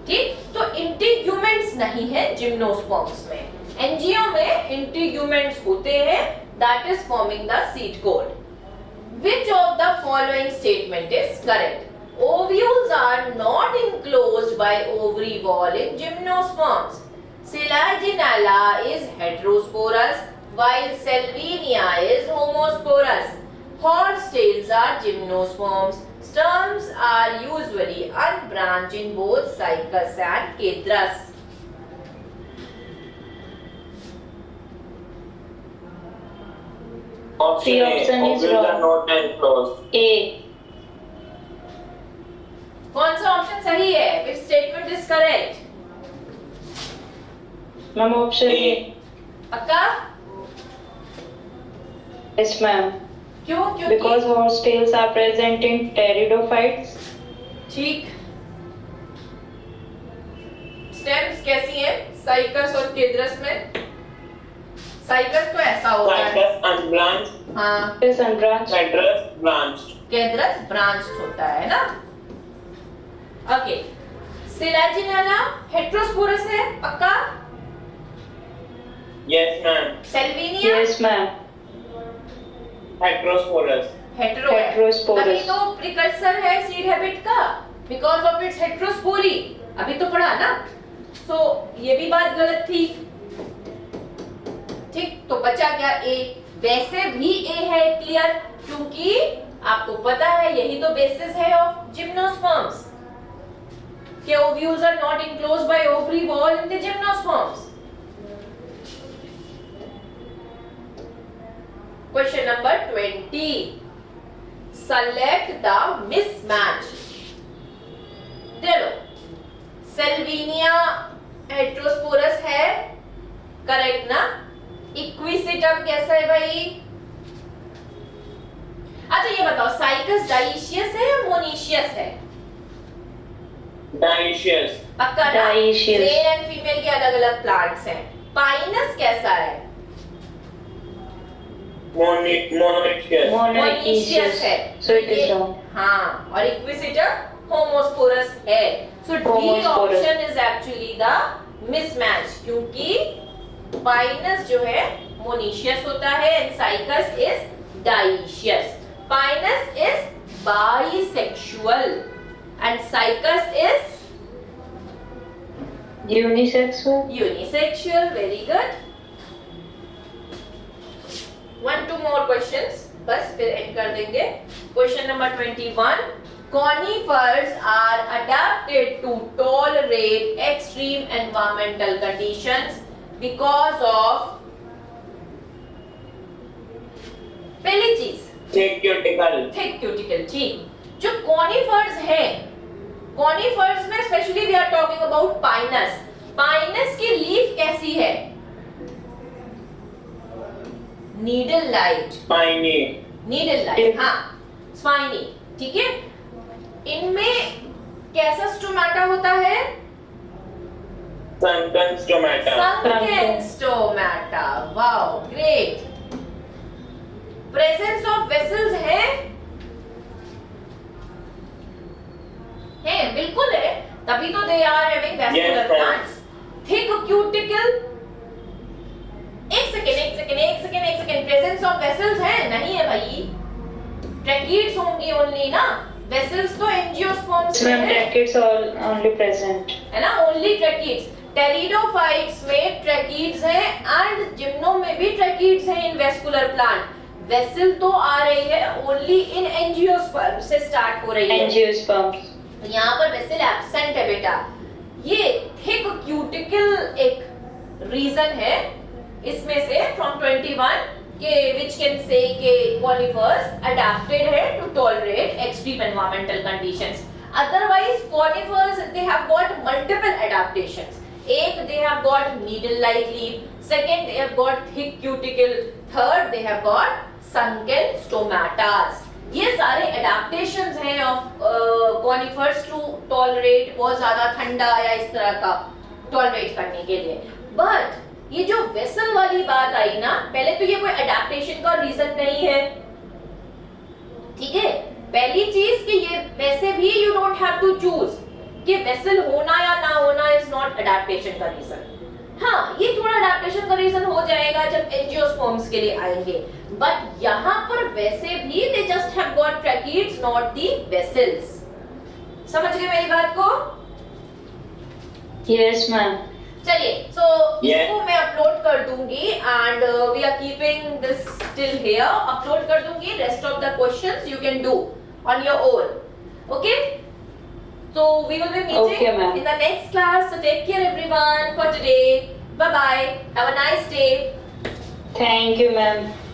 Speaker 1: ठीक, तो इंटीग्यूमेंट्स नहीं है जिम्नोस्पर्म्स में. एंजियो में इंटीग्यूमेंट्स होते हैं, that is forming the seed coat. Which of the following statement is correct? Ovules are not enclosed by ovary wall in gymnosperms. Selaginella is heterosporous while Salvinia is homosporous. Horsetails are gymnosperms. Stems are usually unbranched in both Cycas and Cadrus.
Speaker 3: Option
Speaker 2: The
Speaker 3: A.
Speaker 2: option is
Speaker 3: Ovules are
Speaker 2: wrong.
Speaker 3: not enclosed.
Speaker 2: A.
Speaker 1: कौन सा option सही है? Which statement is correct?
Speaker 2: Ma'am, option A.
Speaker 1: पक्का?
Speaker 2: Yes, ma'am.
Speaker 1: क्यों?
Speaker 2: Because horsetails are present in pteridophytes.
Speaker 1: ठीक. Stems कैसी हैं? Cycas और केद्रस में. साइकस तो ऐसा होता है.
Speaker 3: Cycas unbranched,
Speaker 1: हाँ.
Speaker 2: Yes, unbranched.
Speaker 3: Cadrus branched.
Speaker 1: Cedrus branched होता है ना. ओके. सिलेजिनेला हेटेरोस्पोरस है, पक्का?
Speaker 3: Yes, ma'am.
Speaker 1: Salvinia
Speaker 2: Yes, ma'am.
Speaker 3: Heterosporous.
Speaker 1: Hetero है.
Speaker 2: Heterosporous.
Speaker 1: तभी तो प्रिकर्सर है सीड हैबिट का, बिकॉज ऑफ इट्स हेटेरोस्पोरी. अभी तो पढ़ा ना. सो ये भी बात गलत थी. ठीक, तो बचा क्या? ए. वैसे भी ए है क्लियर, क्योंकि आपको पता है यही तो बेसिस है ऑफ जिम्नोस्पर्म्स कि ovules are not enclosed by ovary wall in the gymnosperms. Question number 20. Select the mismatch. देखो, सेल्विनिया हेटेरोस्पोरस है, करेक्ट ना? इक्विसिटम कैसा है भाई? अच्छा अच्छा ये बताओ, साइकस डाइशियस है या मोनीशियस है?
Speaker 3: Dioecious.
Speaker 1: पक्का ना?
Speaker 2: Dioecious.
Speaker 1: मेल एंड फीमेल के अलग अलग प्लांट्स हैं। पाइनस कैसा है?
Speaker 3: Monoecious.
Speaker 2: Monoecious
Speaker 1: है।
Speaker 2: so it is
Speaker 1: ये-
Speaker 2: wrong.
Speaker 1: हाँ, और इक्विसिटर होमोस्पोरस है। So D
Speaker 2: Homosporous.
Speaker 1: Option is actually the mismatch, क्योंकि पाइनस जो है मोनीशियस होता है and cycas is dioecious. Pinus is bisexual and cycas is
Speaker 2: Unisexual.
Speaker 1: Unisexual. Very good. 1-2 more questions, बस फिर एंड कर देंगे। Question number 21, conifers are adapted to tolerate extreme environmental conditions because of, पहली चीज
Speaker 3: Thick cuticle.
Speaker 1: Thick cuticle. ठीक, जो conifers है, conifers में specially we are talking about pinus. Pinus की लीफ कैसी है? Needle like.
Speaker 3: Spiny.
Speaker 1: Needle like, हाँ, स्पाइनी। ठीक है, इनमें कैसा स्टोमेटा होता है?
Speaker 3: Sunken stomata.
Speaker 1: Sunken stomata। Wow, great. Presence of vessels है? है, बिल्कुल है, तभी तो they are having vascular
Speaker 3: Yes,
Speaker 1: plants. Thick cuticle, एक सेकंड, प्रेजेंस ऑफ वेसल्स है? नहीं है भाई, ट्रैकीड्स होंगी ओनली ना, वेसल्स तो एंजियोस्पर्म्स में
Speaker 2: Swim
Speaker 1: है,
Speaker 2: brackets are only present.
Speaker 1: है ना, ओनली ट्रैकीड्स। टेरिडोफाइट्स में ट्रैकीड्स हैं एंड जिम्नो में भी ट्रैकीड्स हैं इन वेस्कुलर प्लांट। वेसल तो आ रही है ओनली इन एंजियोस्पर्म से स्टार्ट हो रही है,
Speaker 2: Angiosperms.
Speaker 1: तो यहाँ पर वेसल एब्सेंट है बेटा। ये थिक क्यूटिकल एक रीजन है इसमें से फ्रॉम 21 के which can say के conifers adapted है to tolerate extreme environmental conditions. Otherwise conifers they have got multiple adaptations. एक they have got needle-like leaf, second they have got thick cuticle, third they have got sunken stomatas. ये सारे adaptations हैं of conifers to tolerate बहुत ज्यादा ठंडा या इस तरह का tolerate करने के लिए। But ये जो वेसल वाली बात आई ना, पहले तो ये कोई अडेप्टेशन का रीजन नहीं है, ठीक है। पहली चीज कि ये वैसे भी you don't have to choose कि वेसल होना या ना होना इज नॉट अडेप्टेशन का रीजन। हाँ, ये थोड़ा अडेप्टेशन का रीजन हो जाएगा जब एंजियोस्पर्म्स के लिए आएंगे, बट यहाँ पर वैसे भी they just have got tracheids not the vessels. समझ गए मेरी बात को?
Speaker 2: Yes, ma'am.
Speaker 1: चलिए, सो इसको मैं अपलोड कर दूंगी and we are keeping this till here. Upload कर दूंगी, rest of the questions you can do on your own, okay? So we will be
Speaker 2: Okay,
Speaker 1: meeting
Speaker 2: ma'am.
Speaker 1: In the next class, so take care everyone for today, bye bye, have a nice day.
Speaker 2: Thank you, ma'am.